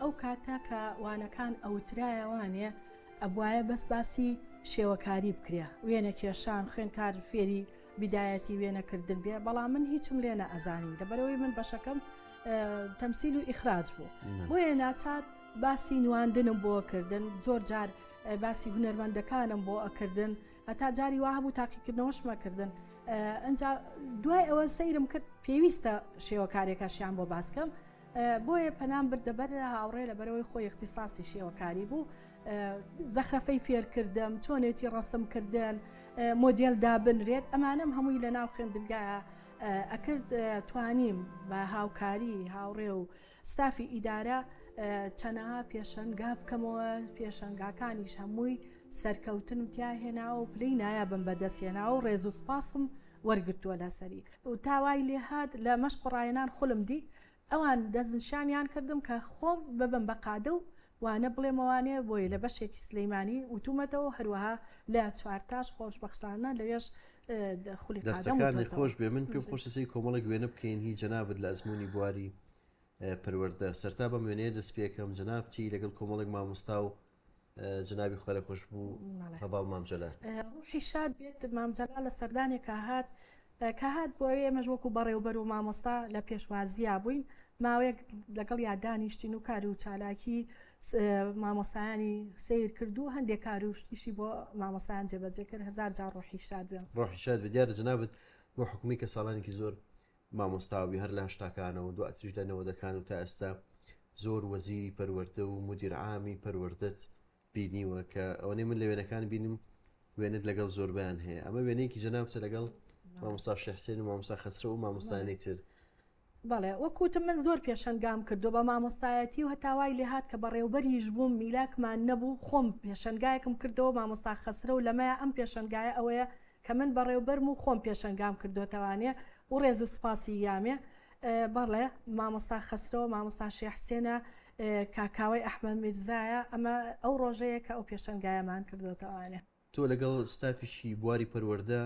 B: ئەو کاتە کە وانەکان ئەوترایەوانێ ئەبواە بەس باسی شێوەکاری بکرێ وێنە کێشان خوێنکار فێری بیدایەتی وێنەکردن بێ بەڵام من هیچم لێ نەئەزانیم لەبەرەوەی من بەشەکەم تەمسیل و ئیخراج بوو بۆیە ناچار باسی نواندنم بۆ کردن زۆر جار باسی هونەرمەندەکانم بۆ ئەکردن هەتا جاری وا هەبوو تاقیکردنەوەشمەکردن ئەجا دوای ئەوە سەیرم کرد پێویستە شێوەکارێکەشیان بۆ باسکەم بۆیە پەنام بردەبەر هاوڕێ لەبەرەوەی خۆی اختصاسی شێوەکاری بوو زەخرەفەی فێرکردم چۆنێتی ڕەسمکردن مۆدێل دابنرێت ئەمانم هەمووی لە ناو خوێندنگایە ئەکرد توانیم بە هاوکاری هاوڕێ و ستافی ئیدارە چەنەها پێشەنگا بکەمەوە پێشەنگاکانیش هەمووی سەرکەوتنم تیا هێناوە و پلەی نایابم بەدەستێناوە و ڕێز و سپاسم وەرگرتووە لەسەری و تاوای لێهات لە مەشق ڕایەنان خولم دی ئەوان دەستنشانیان کردم کە خۆم ببم بە قادە و وانە بڵێمەوانێ بۆی لە بەشێکی سلەیمانی وتومەتەوە هەروەها لە چوارتاش خۆشبەخشانە لەوێش خولی
A: دەستەکانی خۆش بێ من پێم خۆشەسی کۆمەڵێک وێنە بکەین هی جەنابەت لە ئەزمموی بواری پەروەردە سەرتا بەم وێنەیە دەست پێکەم جەناب چی لەگەڵ کۆمەڵێک مامۆستا و جنابی خۆلە خۆش بوو هەواڵ مامجەلال
B: ڕوحی شاد بێت مامجەلال لە سەردانێک کە هات بۆ ئێمەش وەکو بەڕێوەبەر و مامۆستا لە پێشوازیە بووین ماوەیەک لەگەڵ یادانیشتین و کار و چالاکی مامۆستایانی سیر کردو هەندێک کار و شتیشی بۆ مامۆستایان جێبەجێ کرد هزار جار ڕوحی شاد بێن
A: ڕوحی شاد بێ دیارە جەنابەت بۆ حکومی کە ساڵانێکی زۆر مامۆستاوی هەر لە هەشتاکانەوە دواتریش لە نەوەدەکان و تا ئێستا زۆر وەزیری پەروەردە و مدیر عامی پەروەردەت بینیوە کە ئەوەی من لە وێنەکان بینیم وێنت لەگەڵ زۆربیان هەیە ئەمە وێنەیەکی جەنابتە لەگەڵ مامۆستا شەحسێن و مامۆستا خەسرە و مامۆستایانی تر
B: بەڵێ وەکوتم من زۆر پێشەنگام کردو بە مامۆستایەتی و هەتاوای لێهات کە بەڕێوبەریش بووم میلاکمان نەبوو خۆم پێشەنگایەکم کردەوە مامۆستا خەسرە و لەمەیە ئەم پێشەنگایە ئەوەیە کە من بەڕێوبەرم و خۆم پێشەنگام کردوتەوانێ و ڕێز و سوپاسی یامێ بەڵێ مامۆستا خەسرە و مامۆستا شێحسێنە کاکاوی ئەحمەد میرزایە ئەمە ئەو ڕۆژەیە کە ئەو پێشەنگایەمان کردوتەوانێ
A: تۆ لەگەڵ ستافیشی بواری پەروەردە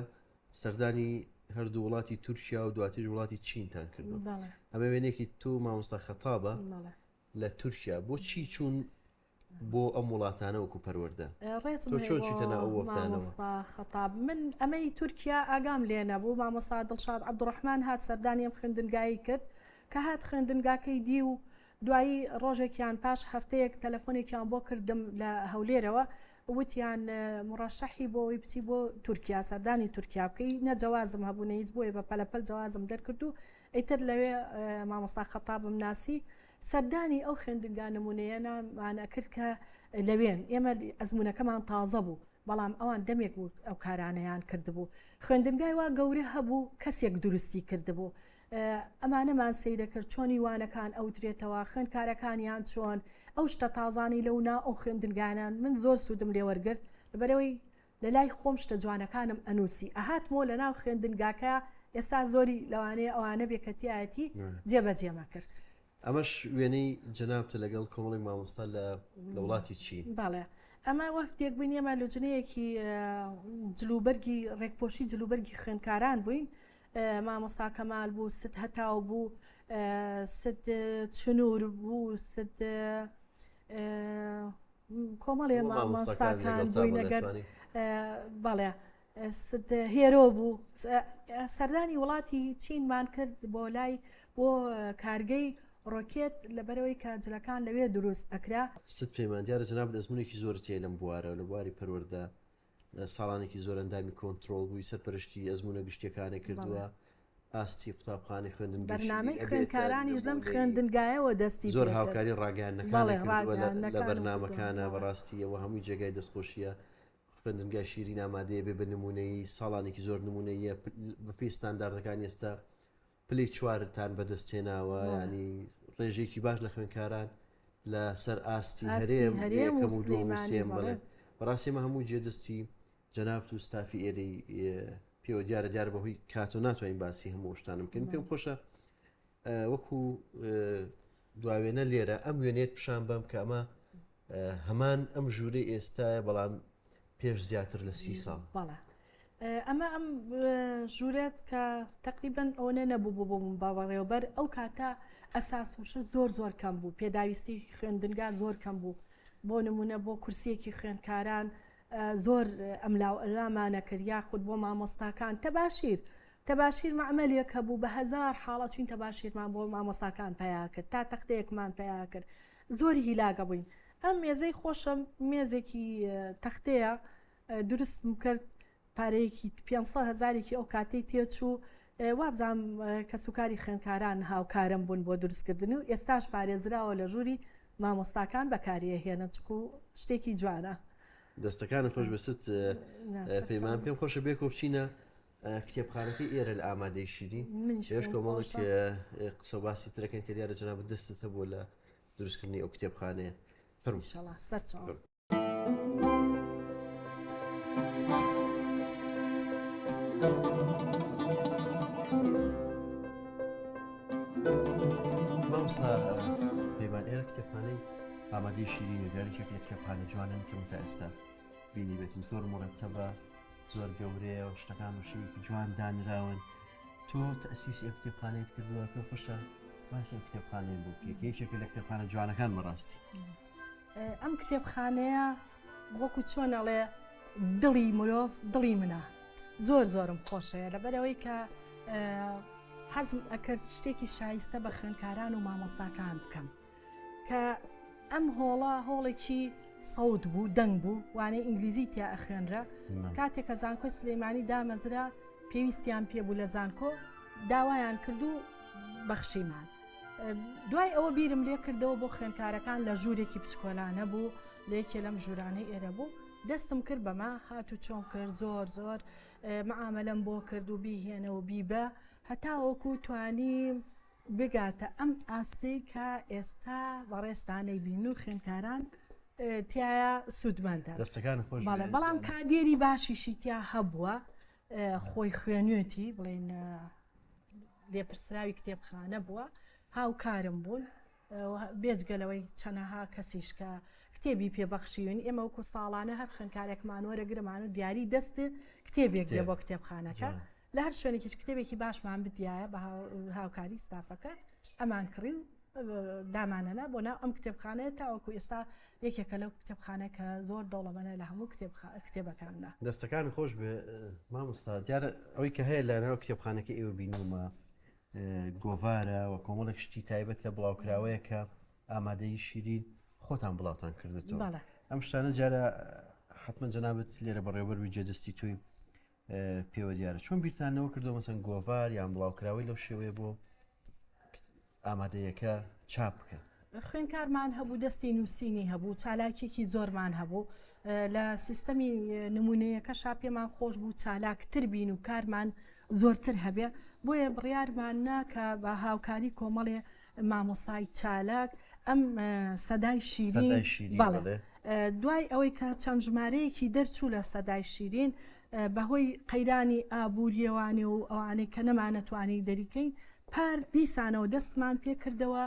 A: سەردانی هەردوو وڵاتی تورکیا و دواتر وڵاتی چینتان کردو ئەمە وێنێکی تۆ مامۆستا خەتابە لە تورکیا بۆ چی چوون بۆ ئەم وڵاتانە وەکو پەروەردە تۆ چۆن چیتەنا ئەو وەفتانەوە
B: خەتاب من ئەمەی تورکیا ئاگام لێ نەبوو مامۆستا دڵشاد عەبدوڕەحمان هات سەردانیم خوێندنگایی کرد کە هات خوێندنگاکەی دی و دوایی ڕۆژێکیان پاش هەفتەیەک تەلەفۆنێکیان بۆ کردم لە هەولێرەوە وتیان مڕەشەحی بۆەوەی بچی بۆ تورکیا سەردانی تورکیا بکەی نەجەوازم هەبوو نە هیچ بۆیە بە پەلەپەل جوازم دەرکرد و ئیتر لەوێ مامۆستا خەتابم ناسی سەردانی ئەو خوێندنگا نمونەیەنامان کرد کە لەوێن ئێمە ئەزمونونەکەمان تازە بوو بەڵام ئەوان دەمێک بوو ئەو کارانەیان کردبوو خوێندنگای وا گەورە هەبوو کەسێک دروستی کردبوو ئەمانەمان سەیرەکرد چۆنی وانەکان ئەوترێتەوە خوێندکارەکانیان چۆن ئەو شتە تازانی لەونا ئەو خوێندنگانان من زۆر سوودم لێ وەرگرت لەبەرەوەی لە لای خۆم شتە جوانەکانم ئەنووسی ئەهاتمەوە لە ناو خوێندنگاکە ئێستا زۆری لەوانەیە ئەوانە بێکەتیایەتی جێبەجێمە کرد
A: ئەمەش وێنەی جەنابتە لەگەڵ کۆمەڵێک مامۆستا لە وڵاتی چین
B: بەڵێ ئەمە وەفتێک بووین ئێمە لوجنەیەکی جلوبەرگی ڕێکپۆشی جلوبەرگی خوێندکاران بووین مامۆستا کەمال بوو ست هەتاو بوو ست چنوور بوو ست کۆمەڵێ مامۆستاکان بووینەگەر بەڵێ هێرۆ بوو سەردانی وڵاتی چینمان کرد بۆ لای بۆ کارگەی ڕۆکێت لەبەرەوەی کە جلەکان لەوێ دروست ئەکرا.
A: ست پەیمان دیارە جناب ئەزمونێکی زۆر تێ لەم بوارە لە بواری پەروەردە ساڵانێکی زۆر ئەندامی کۆنتترۆل بووی سەرپەرشتی ئەزمونە گشتیەکانی کردووە ئاستی قوتابخانەی خوێندن
B: بەرنامەی خوێندکارانیش لەم خوێندنگایەوە دەستی
A: زۆر هاوکاری ڕاگەیاندنەکانی کردووە لە بەرنامەکانە بەڕاستیەوە هەمووی جێگای دەستخۆشیە خوێندنگای شیرین ئامادەیە بێ بە نمونەی ساڵانێکی زۆر نمونەیە بە پێی ستانداردەکانی ئێستا پلەی چوارتان بەدەستێناوە ینی ڕێژێکی باش لە خوێندکاران لە سەر ئاستی هەرێم یەکەم و دووەم و سێم بڵێ بەڕاستیمە هەموو جێدەستی جەنابەت و ستافی ئێرەی پێوە دیارە بەهۆی کاتۆ ناتوانین باسی هەموو شتانم بکەین پێم خۆشە وەکو دواوێنە لێرە ئەم وێنێت پیشان بەم کە ئەمە هەمان ئەم ژوورەی ئێستاە بەڵام پێش زیاتر لە 30 ساڵ
B: ئەمە ئەم ژوورێت کە تقریبەن ئەوە نەبوو بۆ باوەڕێوەبەر ئەو کاتە ئەساسوشە زۆر کەم بوو پێداویستی خوێندنگا زۆر کەم بوو بۆ نمونە بۆ کورسیەکی خوێندکاران زۆر ئەملاوەلامانە کرد یاخود بۆ مامۆستاکان تەباشیر معمەلێک هەبوو بە هەزار حاڵە چوین تەباشیرمان بۆ مامۆستاکان پیا کرد تا تەختەیەکمان پیا کرد زۆری هیلاگە بووین ئەم مێزەی خۆشم مێزێکی تەختەیە دروستم کرد پارەیەکی 500,000 ئەو کاتەی تێچوو وابزانام کە سوکاری خوێندکاران هاوکارم بوون بۆ دروستکردن و ئێستاش پارێزراوە لە ژووری مامۆستاکان بەکاریە هێنە چکو شتێکی جوانە
A: دەستەکان خۆش بەست پەیمان پێم خۆشە بێ کۆ بچینە کتێبخانەکەی ئێرە لە ئامادەی شیرین پێش کۆمەڵێک قسە باسی ترەکەن کە دیارە جەنابەت دەستت هەبوو لە دروستکردنی ئەو کتێبخانەیە
B: فەرموویەڵە سەرچاوە
A: مامۆستا پەیمان ئێرە کتێبخانەی ئامادەی شیرین و دیارێکێک لە کتێبخانە جوانن کەم تا ئێستا بینی بێتن زۆر مڕەتەبە زۆر گەورەیە و شتەکان بەشێوەیەکی جوان دانراون تۆ تەسیسی ئەم کتێبخانەیەت کردووە پێم خۆشە باسی ئەم کتێبخانەیە بوو یەکێکە لە کتێبخانە جوانەکان بەڕاستی
B: ئەم کتێبخانەیە وەکو چۆنەڵێ دڵی مرۆڤ دڵی منە زۆرم خۆشەیە لەبەرەوەی کە حەزم ئەکرد شتێکی شایستە بە خوێندکاران و مامۆستاکان بکەم کە ئەم هۆڵێکی سەود بوو دەنگ بوو وانەی ئینگلیزی تیا ئەخوێنرە کاتێک کە زانکۆی سلەیمانی دامەزرا پێویستیان پێبوو لە زانکۆ داوایان کرد و بەخشیمان دوای ئەوە بیرم لێ کردەوە بۆ خوێندکارەکان لە ژوورێکی بچکۆلانە بوو لە یەکێ لەم ژوورانەی ئێرە بوو دەستم کرد بەما هاتو چۆن کرد زۆر مەعامەلەم بۆ کرد و بیهێنەوە بیبە هەتا وەکو توانی بگاتە ئەم ئاستەی کە ئێستا بەڕێستانەی بین و خوێندکاران تایە سوودمەندە
A: دەستەکان خۆش
B: بەڵام کادێری باشیشی تیا هەبووە خۆی خوێنوێتی بڵێن لێپرسراوی کتێبخانە بووە هاوکارم بوون بێجگەلەوەی چەنەها کەسیش کە کتێبی پێبەخشیون ئێمە وەکو ساڵانە هەر خوێندکارێکمان وەرەگرمان و دیاری دەست کتێبێک لێ بۆ کتێبخانەکە لە هەر شوێنێکیش کتێبێکی باشمان بدیایە بە هاوکاری ستافەکە ئەمان کڕی و دامانەنا بۆ ناو ئەم کتێبخانەیە تاوەکو ئێستا یەکێکە لەو کتێبخانە کە زۆر دەوڵەمەنە لە هەموو کتێبەکاندا
A: دەستەکان خۆش بێ مامۆستا دیارە ئەوەی کە هەیە لە ناو کتێبخانەکە ئێوە بینومە گۆڤارە و کۆمەڵێک شتی تایبەت لە بڵاوکراوەیە کە ئامادەی شیرین خۆتان بڵاوتان کردێتەوە ئەم شتانە جارە حتمما جەنابەت لێرە بەڕێوەبەر جێدەستی توی پێوە دیارە چۆن بیرتانەوە کردەوە مەسەن گۆڤار یان بڵاوکراوەی لەو شێوەیە بۆ ئامادەیەکە چاپ بکەن
B: خوێندکارمان هەبوو دەستی نووسینی هەبوو چالاکێکی زۆرمان هەبوو لە سیستەمی نمونەیەکە شاپێمان خۆش بوو چالاکتر بین و کارمان زۆرتر هەبێ بۆیە بڕیارمان ناکە بە هاوکاری کۆمەڵێ مامۆستای چالاک ئەم سەدای شیرین دوای ئەوەی کە چەند ژمارەیەکی دەرچوو لە سەدای شیرین بەهۆی قەیرانی ئابوووریەوانی و ئەوانەی کە نەمانەتوانی دەریکەین پار دیسانەوە دەستمان پێ کردەوە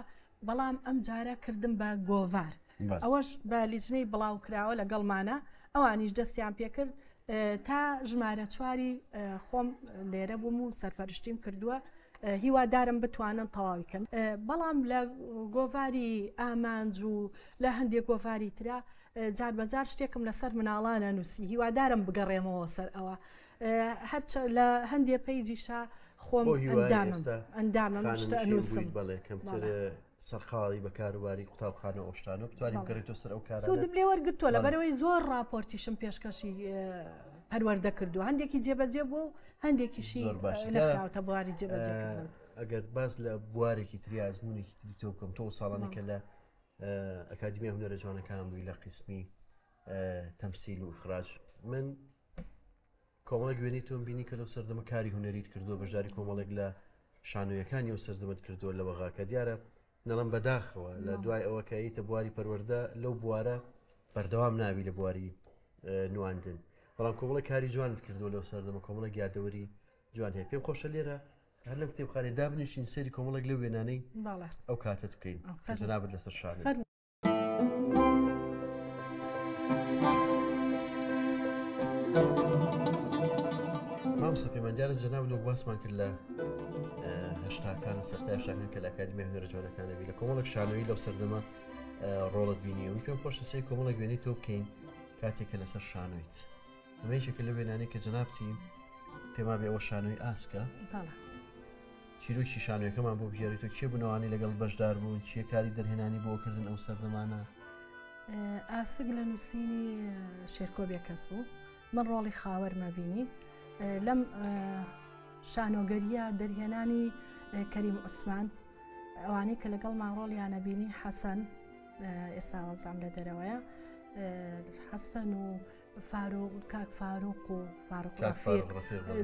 B: بەڵام ئەم جارە کردم بە گۆڤار ئەوەش بە لیژنەی بڵاوکراوە لەگەڵمانە ئەوانیش دەستیان پێکرد تا ژمارە چواری خۆم لێرە بووم و سەرپەرشتیم کردووە هیوادارم بتوانن تەواویکەن بەڵام لە گۆڤاری ئامانج و لە هەندێک گۆڤاری ترا جار بەجار شتێکم لەسەر مناڵانە نووسی هیوادارم بگەڕێمەوە سەر ئەوە هەرچە لە هەندێک پەیجیشا خۆم ئەندامم شتە نووسم
A: بەڵێ کەمتر سەرخاڵی بە کاروباری قوتابخانە ئۆشتانە بتوانین بگەڕێتەوە سەر ئەو کارە
B: سوودم لێ وەرگرتووە لەبەرەوەی زۆر راپۆرتیشم پێشکەشی پەروەردە کردو هەندێکی جێبەجێ بوو هەندێکیشی
A: زۆر باش
B: نەخراوەتە بواری جێبەجێکردن
A: ئەگەر باز لە بوارێکی تری ئازمونێکی تری تۆ بکەم تۆ ساڵانێکە لە ئەکادیمی هونەرە جوانەکان بووی لە قیسمی تەمسیل و ئیخراج من کۆمەڵێک وێنەی تۆم بینی کە لەو سەردەمە کاری هونەریت کردووە بەشداری کۆمەڵێک لە شانۆیەکانی ئەو سەردەمەت کردووە لە وەغاکە دیارە نەڵم بەداخەوە لە دوای ئەوە کەیتە بواری پەروەردە لەو بوارە بەردەوام ناوی لە بواری نواندن بەڵام کۆمەڵی کاری جوانت کردووە لەو سەردەمە کۆمەڵە یادەوەری جوان هەیە پێم خۆشە لێرە هەر لەم کتێبخانەی دابنیشین سەری کۆمەڵێک لەو وێنانەی ئەو کاتت بکەین جەنابەت لەسەر شانۆ مامۆستا پەیمانجارە جەناب لەو باسمان کرد لە هەشتاکان سەرتای شانەکان کە لە ئەکادیمی هونەرە جوانەکانە بی لە کۆمەڵێک شانۆیی لەو سەردەمە ڕۆڵت بینی و پێم خۆشە سەی کۆمەڵێک وێنەی تۆ بکەین کاتێککە لەسەر شانۆیت ئەمەیشێکە لە وێنانەی کە جەنابتی پێما بێ ئەوە شانۆی ئاسکە چیرۆکی شانۆیەکەمان بۆ بژێری تۆ چێ بنەوانی لەگەڵ بەشدار بوون چیە کاری دەرهێنانی بۆکردن ئەو سەردەمانە
B: ئاسک لە نووسینی شێرکۆبێ کەس بوو من ڕۆڵی خاوەرمە بینی لەم شانۆگەریە دەرهێنانی کەریم عوسمان ئەوانەی کە لەگەڵ ماڕۆڵیانە بینی حەسەن ئێستا وەبزان لە دەرەوەیە حەسەن و کاک فاروق و فاروق ڕەفیق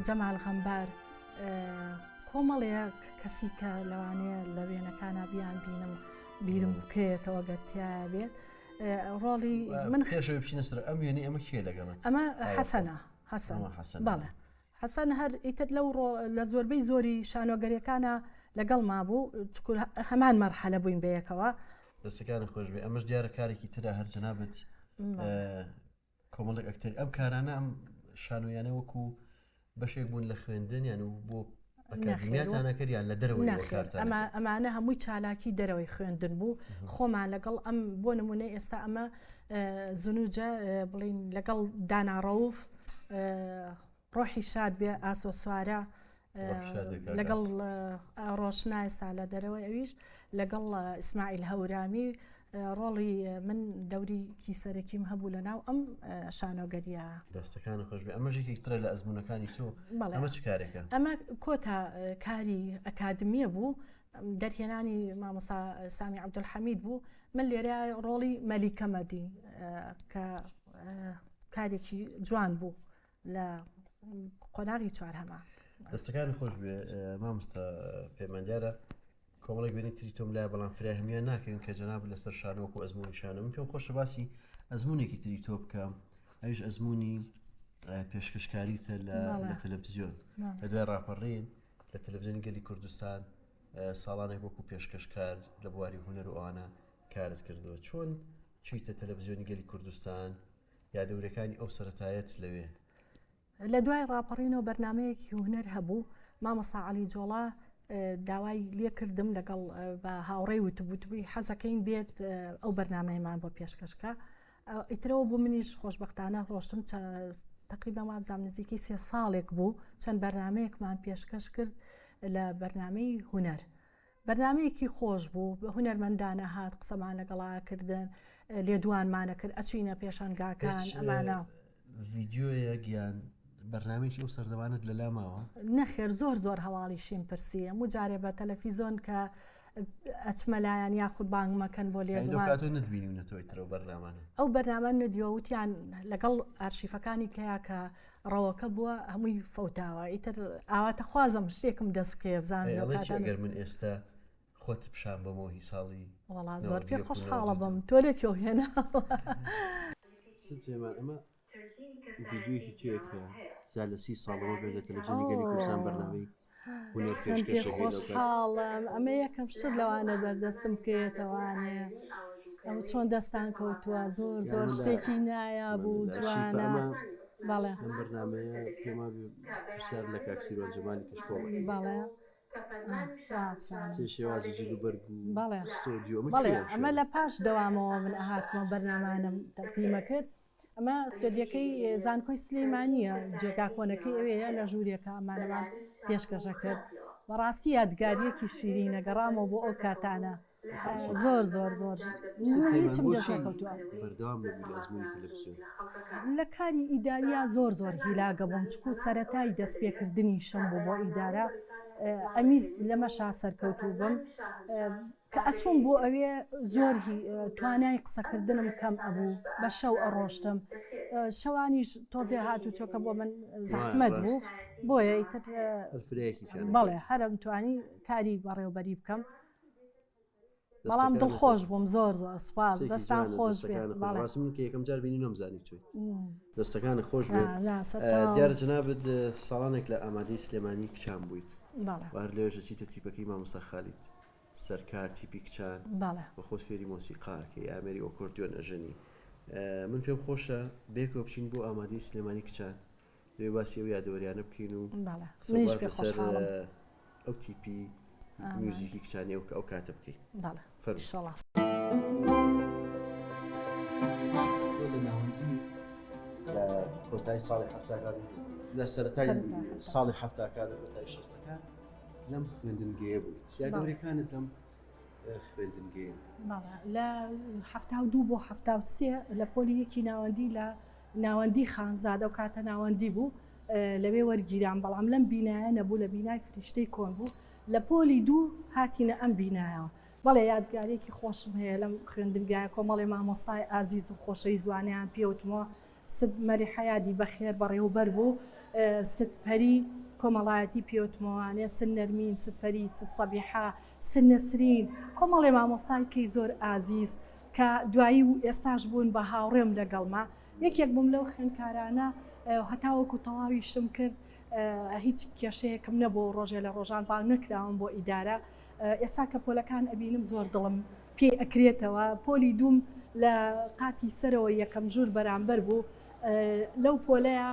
B: جەمال غەمبار کۆمەڵەیە کەسی کە لەوانەیە لە وێنەکانە بیان بینم بیرم بکرێتەوە گەرتیا بێت ڕۆڵی من
A: خێشەوە بچینە سەر ئەم وێنەی ئەمە کێ لەگەڵت
B: ئەمە حەسەنە بەڵێ حەسەن هەر ئیتر لەو لە زۆربەی زۆری شانۆگەریەکانە لەگەڵ مابوو هەمان مەرحەلە بووین بەیەکەوە
A: دەستەکانی خۆش بێ ئەمەش دیارە کارێکی ترە هەر جەنابەت کۆمەڵێک ئەکتەر ئەم کارانە ئەم شانۆیانە وەکو بەشێک بوون لە خوێندنیان و بۆ ئەکادمیاتانەکەریان لە دەرەوەی
B: ئەمانە هەمووی چالاکی دەرەوەی خوێندن بوو خۆمان لەگەڵ ئەم بۆ نمونە ئێستا ئەمە زنوجە بڵین لەگەڵ داناڕەوف ڕۆحی شاد بێ ئاسۆ سوارە لەگەڵ ڕۆشنای سا لە دەرەوەی ئەویش لەگەڵ ئیسماعیل هەورامی ڕۆڵی من دەوری کیسەرەکیم هەبوو لە ناو ئەم شانۆگەریە
A: دەستەکانی خۆش بێ ئەمەژێکی ترە لە ئەزمونونەکانی تۆ ئەمە چ کارێکە
B: ئەمە کۆتا کاری ئەکادمیە بوو دەرهێنانی مامۆستا سامی عەبدولحەمید بوو من لێرە ڕۆڵی مەلیکەمەدی کە کارێکی جوان بوو لە قۆناغی چوارهەما
A: دەستەکانی خۆش بێ مامۆستا پەیمانجارە کۆمەڵێک وێنەی تری تۆم لای بەڵام فرای هەمیان ناکەین کە جەناب لەسەر شانۆک و ئەزمموی شانە من پێم خۆشە باسی ئەزمونێکی تری تۆ بکەم ئەویش ئەزمموی پێشکەشکاریتە لە تەلەڤیزیۆن لە دوای ڕاپەڕین لە تەلەڤیزیۆنی گەلی کوردستان ساڵانێک وەکو پێشکەشکار لە بواری هونەر و ئەوانە کارت کردەوە چۆن چیتە تەلەڤیزیۆنی گەلی کوردستان یا دەورەکانی ئەو سەرەتایەت لەوێ
B: لە دوای ڕاپەڕینەوە بەرنامەیەکی هونەر هەبوو مامۆستا عەلی جۆڵا داوای لێ کردم لەگەڵ بە هاوڕێی وتبووی حەزەکەین بێت ئەو بەرنامەیەمان بۆ پێشکەشکە ئیترەوە بوو منیش خۆشبەختانە ڕۆشتم تقریبا وابزانام نزیکی 3 ساڵێک بوو چەند بەرنمەیەکمان پێشکەش کرد لە بەرنامەی هونەر بەرنمەیەکی خۆش بوو بە هونەرمەندانە هات قسەمان لەگەڵاکردن لێدوانمانە کرد ئەچوینە پێشانگاکان ئەمانە
A: ڤیددیۆیە گیان بەرنامێکی ئەو سەردەمانت لە لاماوە
B: نەخێر زۆر هەواڵیشیم پرسیە و جارێ بە تەلەڤیزۆن کە ئەچمەلایەن یاخود بانگمەکەن بۆ
A: لێنێتەوەیترەوە بەرنامانە
B: ئەو بەرنامە نەدیوە وتیان لەگەڵ ئارشیفەکانی کەیا کە ڕەوەکە بووە هەمووی فەوتاوە ئیتر ئاواتە خوازم شتێکم دەستکێ
A: بزانگەر من ئێستا خۆت پیشان بەمەوەی ساڵی
B: وڵا زۆر پێ خۆشحاڵە بم تۆ لێکۆ هێناوە
A: ئەمە ڤیددیۆیەکی توێکە زال لە 30 ساڵەوە بێت لە تەلەڤیزیۆنی گەلی کوردستان بەرنامەی
B: خۆشحاڵم ئەمە یەکەم شت لەوانە بەردەستم بکەوێتەوانێ ئەو چۆن دەستان کەوتووە زۆر شتێکی نایە بوو جوانە
A: بەڵێ بەرنامەیە پێما پرسیار لە کاکسیرۆن جەمالی کەشکۆڵ
B: بەڵێ
A: سێ شێوازی جلوبەرگ و
B: بەڵێ
A: ستۆدیۆ
B: بەڵێ ئەمە لە پاش دەوامەوە من ئاهاتمە بەرنامانم تەقدیمە کرد ئەمە ستۆدیەکەی زانکۆی سلەیمانیە جێگا کۆنەکەی ئەوەیە لە ژوورێکە ئەمانەمان پێشکەشە کرد بەڕاستی یادگاریەکی شیرینە گەڕامەوە بۆ ئەو کاتانە زۆر زۆر زۆر هیچم دەستەکەوتووە
A: بەردەوام نەبوو لە ئەزموونی تەلەڤیزیۆن
B: لە کاری ئیداریا زۆر زۆر هیلاگە بووم چکو سەرەتای دەستپێکردنی شم بوو بۆ ئیدارە ئەمیز لەمەشا سەرکەوتوو بم کە ئەچوون بۆ ئەوێ زۆر توانای قسەکردنم کەم ئەبوو بە شەو ئەڕۆشتم شەوانیش تۆزێ هاتوو چۆکە بۆ من زەحمەت بوو بۆیە ئیتر بەڵێ هەرم توانی کاری بەڕێوەبەری بکەم بەڵام دڵخۆش بووم زۆر زۆر سپاس دەستان خۆش
A: بێت کە یەکەم جار بینی نۆمزانی توی دەستەکان خۆش بێت دیارە جنابت ساڵانێک لە ئامادەی سلێمانی کچان بوویت وار لێژە چیتە تیپەکەی مامۆستا خالیت سەرکار تیپی کچان بە خۆت فێری مۆسیقاکە ئامێری ئۆکۆردیۆن ئەژەنی من پێم خۆشە بێکەوە بچین بۆ ئامادەی سلێمانی کچان دوێ باسی ئەو یادەوەریانە بکەین و سەر ئەو تیپی میوزیکی کچانی ئەو کاتە بکەیت لە ناوەندی لە کۆتایی ساڵی هەفتاکان لە سەرەتای ساڵی هەفتاکان لە کۆتایی شەستەکان لەم خوێندنگەیە بوویت یادەوەریەکانت لەم خوێندنگەیە
B: لە 1972 بۆ 1973 لە پۆلی یەکی ناوەندی لە ناوەندی خانزادە و کاتە ناوەندی بوو لەوێ وەرگیران بەڵام لەم بینایە نەبوو لە بینای فریشتەی کۆن بوو لە پۆلی دوو هاتینە ئەم بینایەوە بەڵێ یادگارێکی خۆشم هەیە لەم خوێندنگایە کۆمەڵی مامۆستای ئازیز و خۆشەی زوانیان پێوتمەوە سد مەری حەیاتی بەخێر بەڕێوەبەر بوو سد پەری کۆمەڵایەتی پێوتمەوانێ سن نەرمین سد پەری سد سەبیحا سن نەسرین کۆمەڵێ مامۆستای کەی زۆر ئازیز کە دوایی و ئێستاش بوون بە هاوڕێم لەگەڵما یەکێک بووم لەو خوێندکارانە هەتاوەکو تەواوی شم کرد هیچ کێشەیەکم نەبوو ڕۆژێ لە ڕۆژان باڵ نەکراوم بۆ ئیدارە ئێستا کە پۆلەکان ئەبینم زۆر دڵم پێ ئەکرێتەوە پۆلی دوم لە قاتی سەرەوە یەکەم ژوور بەرامبەر بوو لەو پۆلەیە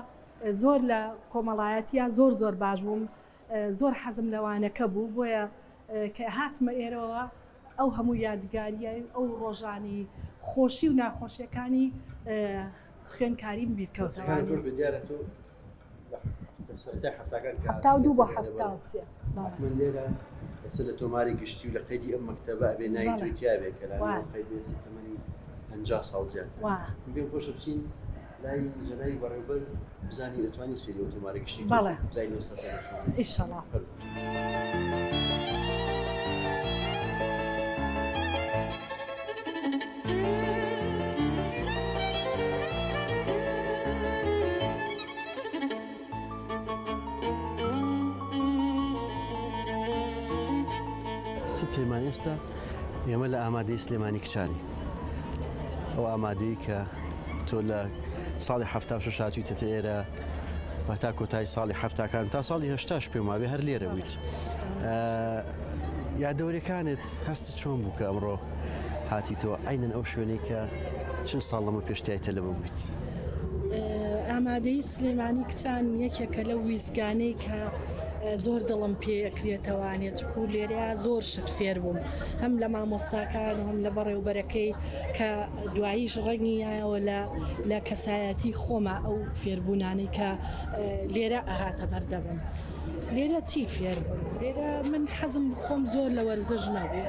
B: زۆر لە کۆمەڵایەتیە زۆر زۆر باش بووم زۆر حەزم لەوانەکە بوو بۆیە کە هاتمە ئێرەوە ئەو هەموو یادگاریە ئەو ڕۆژانی خۆشی و ناخۆشیەکانی خوێندکاریم بیرکەوتەوە هەفتا و دوو بۆ هەفتا و سێ
A: من لێرە لەسەر لە تۆماری گشتی و لە قەیدی ئەم مەکتەبە ئەبێ ناوی توی تیابێ کە لای قەیدێسی تەمەنی 50 ساڵ زیاتر پێم خۆشە بچین لای جەنای بەڕێوەبەر بزانی دەتوانین سێری ئەو تۆماری گشتی بزانین سەرچۆن
B: ئینشەڵڵا
A: پێمان ئێستا ئێمە لە ئامادەی سلێمانی کچانی ئەو ئامادەی کە تۆ لە ساڵی 76 هاتوویتە ئێرە و تا کۆتایی ساڵی هەفتاکان تا ساڵی هەشتاش پێم وابێ هەر لێرە بوویت یادەوەریەکانت هەست چۆن بوو کە ئەمڕۆ هاتی تۆ عینەن ئەو شوێنەی کە چەند ساڵ لەمە پێشتایتە لەمە بوویت
B: ئامادەی سلێمانی کچان یەکێکە لە ویزگانەی کە زۆر دڵم پێکرێتەوانێت چکو لێرە زۆر شت فێر بووم هەم لە مامۆستاکان و هەم لە بەڕێوەبەرەکەی کە دواییش ڕەنگیایەوە لە کەسایەتی خۆمە ئەو فێربوونانی کە لێرە ئاهاتە بەردەبم لێرە چی فێر بووم لێرە من حەزم خۆم زۆر لە وەرزش نەبوو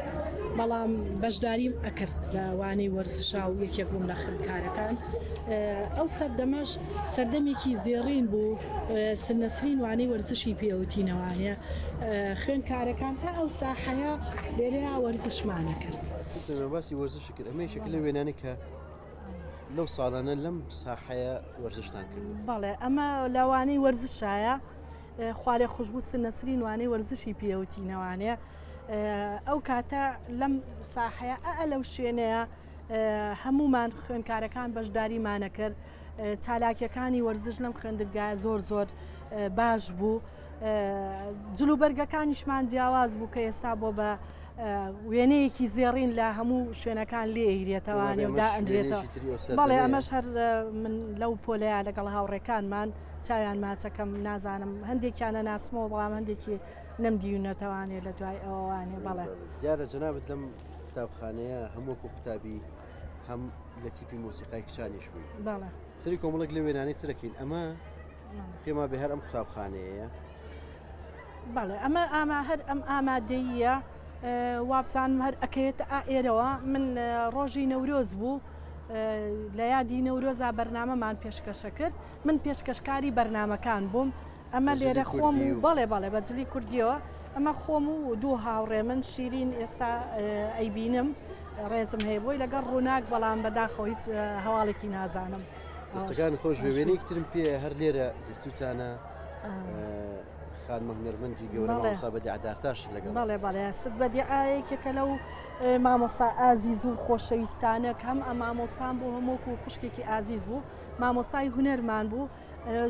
B: بەڵام بەشداریم ئەکرد لە وانەی وەرزشا و یەکێک بووم لە خوێندکارەکان ئەو سەردەمەش سەردەمێکی زێڕین بوو سنەسرین وانەی وەرزشی پێوتینەوانێ خوێندکارەکان تا ئەو ساحەیە لێرە وەرزشمانە کرد
A: باسی وەرزش کرد ئەمە یەکێک لە وێنانێک کە لەو ساڵانە لەم ساحەیە وەرزشتان کرد
B: بەڵێ ئەمە لەوانەی وەرزشایە خوارێ خوشبوو سنەسرین وانەی وەرزشی پێوتینەوانێ ئەو کاتە لەم ساحەیە لەو شوێنەیە هەمومان خوێندکارەکان بەشداریمانە کرد چالاکیەکانی وەرزش لەم خوێندنگایە زۆر زۆر باش بوو جلوبەرگەکانیشمان جیاواز بوو کە ئێستا بۆ بە وێنەیەکی زێڕین لە هەموو شوێنەکان لێهێرێتەوانێ و دا ئەندرێتەوە بەڵێ ئەمەش هەر من لەو پۆلەیە لەگەڵ هاوڕێکانمان چاویان ماچەکەم نازانم هەندێکیانە ناسمەوە بەڵام هەندێکی نەمدیونەتەوانێت لە دوای ئەوانێ بەڵێ
A: دیارە جەنابەت لەم قوتابخانەیە هەمووەکو قوتابی هەم لە تیپی مۆسیقای کچانیش بووی
B: بەڵێ
A: سەری کۆمەڵک لە وێنانی ترەکەین ئەمە پێما بێ هەر ئەم قوتابخانەیە
B: بەڵێ ئەمە هەر ئەم ئامادەیە وابزانم هەر ئەکەوێتە ئێرەوە من ڕۆژی نەورۆز بوو لە یادی نەورۆزا بەرنامەمان پێشکەشە کرد من پێشکەشکاری بەرنمەکان بووم ئەمە لێرە خۆم و بەڵێ بەجلی کوردیەوە ئەمە خۆم و دوو هاوڕێ من شیرین ئێستا ئەیبینم ڕێزم هەیە بۆی لەگەڵ ڕووناک بەڵام بەداخەوە هیچ هەواڵێکی نازانم
A: دەستەکان خۆش وێنەیەکترم پێ هەر لێرە گرتوتانە خانمە هونەرمەندی گەورە مامۆستا بەدیعدارتاش لەگەڵ
B: بەڵێ سد بەدیعایەکێکە لەو مامۆستا ئازیز و خۆشەویستانە کەم ئەم مامۆستان بوو هەمووکو و خوشکێکی ئازیز بوو مامۆستای هونەرمان بوو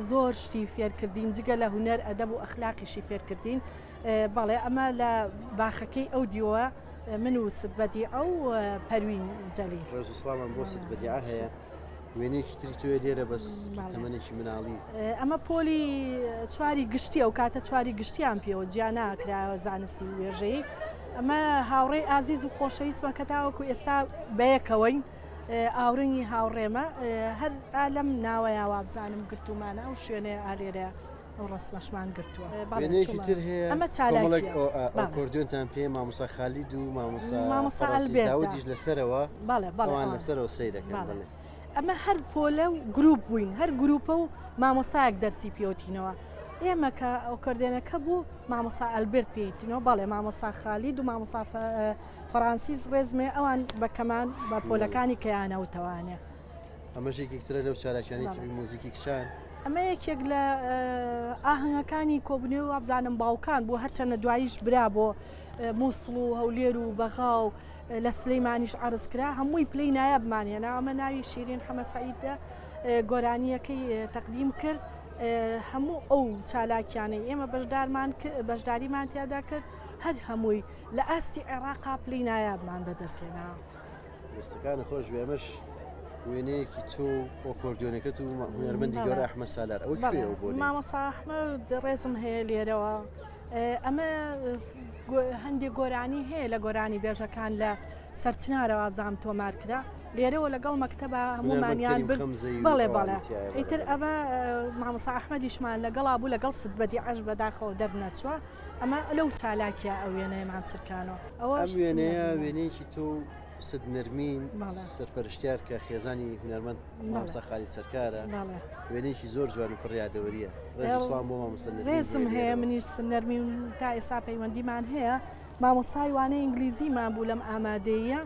B: زۆر شتی فێرکردین جگە لە هونەر ئەدەب و ئەخلاقیشی فێرکردین بەڵێ ئەمە لە باخەکەی ئەو دیوە من و سد بەدیعە و پەروین جەلیل
A: ڕێزوسڵامان بۆ سد بەدیعە هەیە وێنەیەکی تری توێ لێرە بەس تەمەنێکی مناڵی
B: ئەمە پۆلی چواری گشتی ئەو کاتە چواری گشتیان پێوە جیان ناکرایەوە زانستی وێژەی ئەمە هاوڕێی ئازیز و خۆشەویستمە کە تاوەکو ئێستا بەیەکەوەین ئاورنگی هاوڕێمە هەر لەم ناوەیە وابزانم گرتومانە ئەو شوێنێ ئالێرە ئەو ڕسمەشمان گرتووە
A: وێنەیەکی تر هەیە
B: ئەمە چالاک
A: ئەکۆردیۆنتان پێ مامۆستا خالید و
B: مامۆستا ئەلبێرداوودیش
A: لەسەرەوە
B: بەڵێ
A: لەسەرەوە سەیرەکەن بڵێ
B: ئەمە هەر پۆلە و گروپ بووین هەر گروپە و مامۆسایەک دەرسی پێوتینەوە ئێمە کە ئەو کردێنەکە بوو مامۆستا ئەلبرت پێیتینەوە بەڵێ مامۆستا خالید و مامۆستا فەرانسیس ڕێزمێ ئەوان بەکەمان بە پۆلەکانی کەیانەوتەوانێ
A: ئەمەژێکێکترە لەو چالاکیانی تری مۆزیکی کشان
B: ئەمە یەکێک لە ئاهەنگەکانی کۆبنێ و وابزانم باوکان بۆ هەرچەنە دواییش برا بۆ مووسڵ و هەولێر و بەغا و لە سلەیمانیش عرضکرا هەمووی پلەی نایابمانێنە ئەمە ناوی شیرین حەمە سەعیدە گۆرانیەکەی تەقدیم کرد هەموو ئەو چالاکیانەی ئێمە بەشداریمان تیادا کرد هەر هەمووی لە ئاستی عێراقا پلەی نایابمان بەدەستێنا
A: دەستەکانە خۆش بێمەش وێنەیەکی تۆ ئۆکۆردیۆنەکەت و هونەرمەندی گەورە ئەحمەد سالار ئەوە کوێ بۆ
B: مامۆستا ئەحمەد ڕێزم هەیە لێرەوە ئەمە هەندێک گۆرانی هەیە لە گۆرانی بێژەکان لە سەرچنارەوە بزانام تۆمار کرا لێرەوە لەگەڵ مەکتەبە هەمومانیان بەڵێ ئیتر ئەمە مامۆستا ئەحمەدیشمان لەگەڵا بوو لەگەڵ سد بەدیعەش بەداخەوە دەرنەچووە ئەمە لەو چالاکیە ئەو وێنەیەمان چرکانەوە ئەوە
A: وێنەیە وێنەیەکی تۆ سد نەرمین سەرپەرشتیار کە خێزانی هونەرمەند مامۆستا خالید سەرکارە وێنەیەکی زۆر جوان و پڕیادەوەریە ڕێزسڵام بۆ مامۆستا
B: ڕێزم هەیە منیش نەرمین تا ئێستا پەیوەندیمان هەیە مامۆستای وانەی ئینگلیزیمان بوو لەم ئامادەیە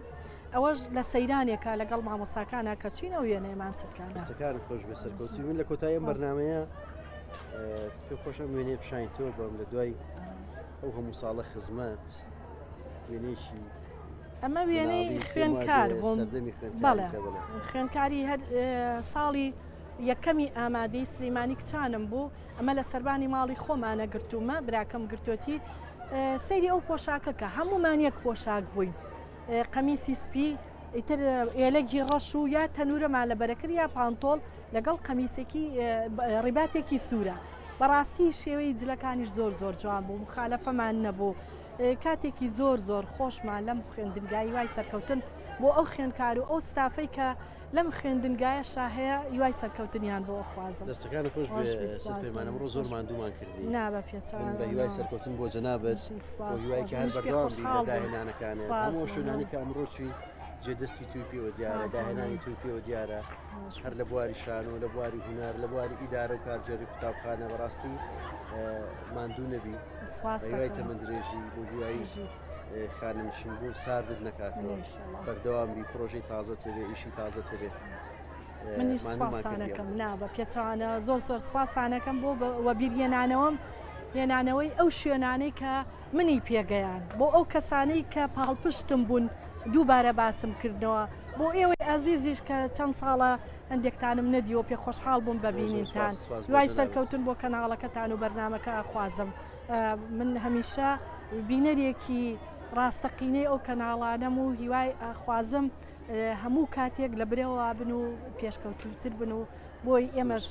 B: ئەوەش لە سەیرانێکە لەگەڵ مامۆستاکانە کە چینە وێنەیەمان چرکان
A: دەستەکان خۆش بێ سەرکەوتوی من لە کۆتایی ئەم بەرنامەیە پێ خۆشم وێنەیە پیشانی تۆ بەم لە دوای ئەو هەموو ساڵە خزمەت وێنەیەکی
B: ئەمە وێنەی خوێنکار بووم بەڵێ خوێنکاری هەر ساڵی یەکەمی ئامادەی سلەیمانی کچانم بوو ئەمە لە سەربانی ماڵی خۆمانە گرتومە براکەم گرتوەتی سەیری ئەو پۆشاکەکە هەمومان یەک پۆشاک بووین قەمیسی سپی ئیتر ئێلەگی ڕەش و یا تەنورەمان لە بەرەکرد یا پانتۆڵ لەگەڵ قەمیسێکی ڕیباتێکی سوورە بەڕاستی شێوەی جلەکانیش زۆر جوان بوو مخالەفەمان نەبوو کاتێکی زۆر خۆشمان لەم خوێندنگایی وای سەرکەوتن بۆ ئەو خوێنکار و ئەو ستافەی کە لەم خوێندنگایە شاهەیە یوای سەرکەوتنیان بۆ خوازم
A: دەستەکانی خۆش پێمانە ئەمڕۆ زۆر ماندوومان کردی
B: نابە پێچوان
A: بە هیوای سەرکەوتن بۆ جەنابەت بۆ هیوای کە هەر بەردەوام بی لە داهێنانەکانە هەموو شوێنانی کە ئەمڕۆچی جێدەستی توی پێوە دیارە داهێنانی توی پێوە دیارە هەر لە بواری شان و لە بواری هونەر لە بواری ئیدارە و کارجێری قوتابخانە بەڕاستی ماندوو نەبی هیوای تەمەندرێژی بۆ هیوایی خانەنشین بوو ساردت نەکاتەوە بەردەوامی پرۆژەی تازە تەبێ ئیشی تازە تەبێ
B: منیش سپاسانەکەم نابە پێچوانە زۆر سپاسانەکەم بۆ وەبیرهێنانەوەم هێنانەوەی ئەو شوێنانەی کە منی پێگەیان بۆ ئەو کەسانەی کە پاڵپشتم بوون دووبارە باسم کردنەوە بۆ ئێوەی ئازیزیش کە چەند ساڵە هەندێکتانم نەدیوە پێ خۆشحاڵ بووم بە بینینتان دوای سەرکەوتن بۆ کەناڵەکەتان و بەرنامەکە ئاخوازم من هەمیشە بینەرێکی ڕاستەقینەی ئەو کەناڵانەم و هیوای خوازم هەموو کاتێک لە برەوە بن و پێشکەوتوتر بن و بۆی ئێمەش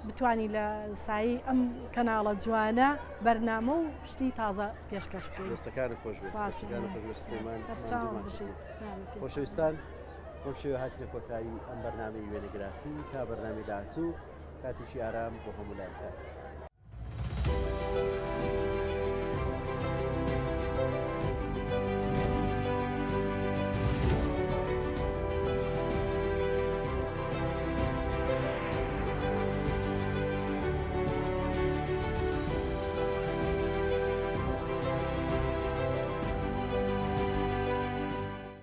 B: بتوانین لە سایی ئەم کەناڵە جوانە بەرنامە و شتی تازە پێشکەش بکەین.
A: دەستەکانت خۆش خۆشەویستان بۆم شێوە هاتی لە کۆتایی ئەم بەرنامەی وێنەگرافی تا بەرنامەی داهاتوو کاتێکی ئارام بۆ هەموو لایەن.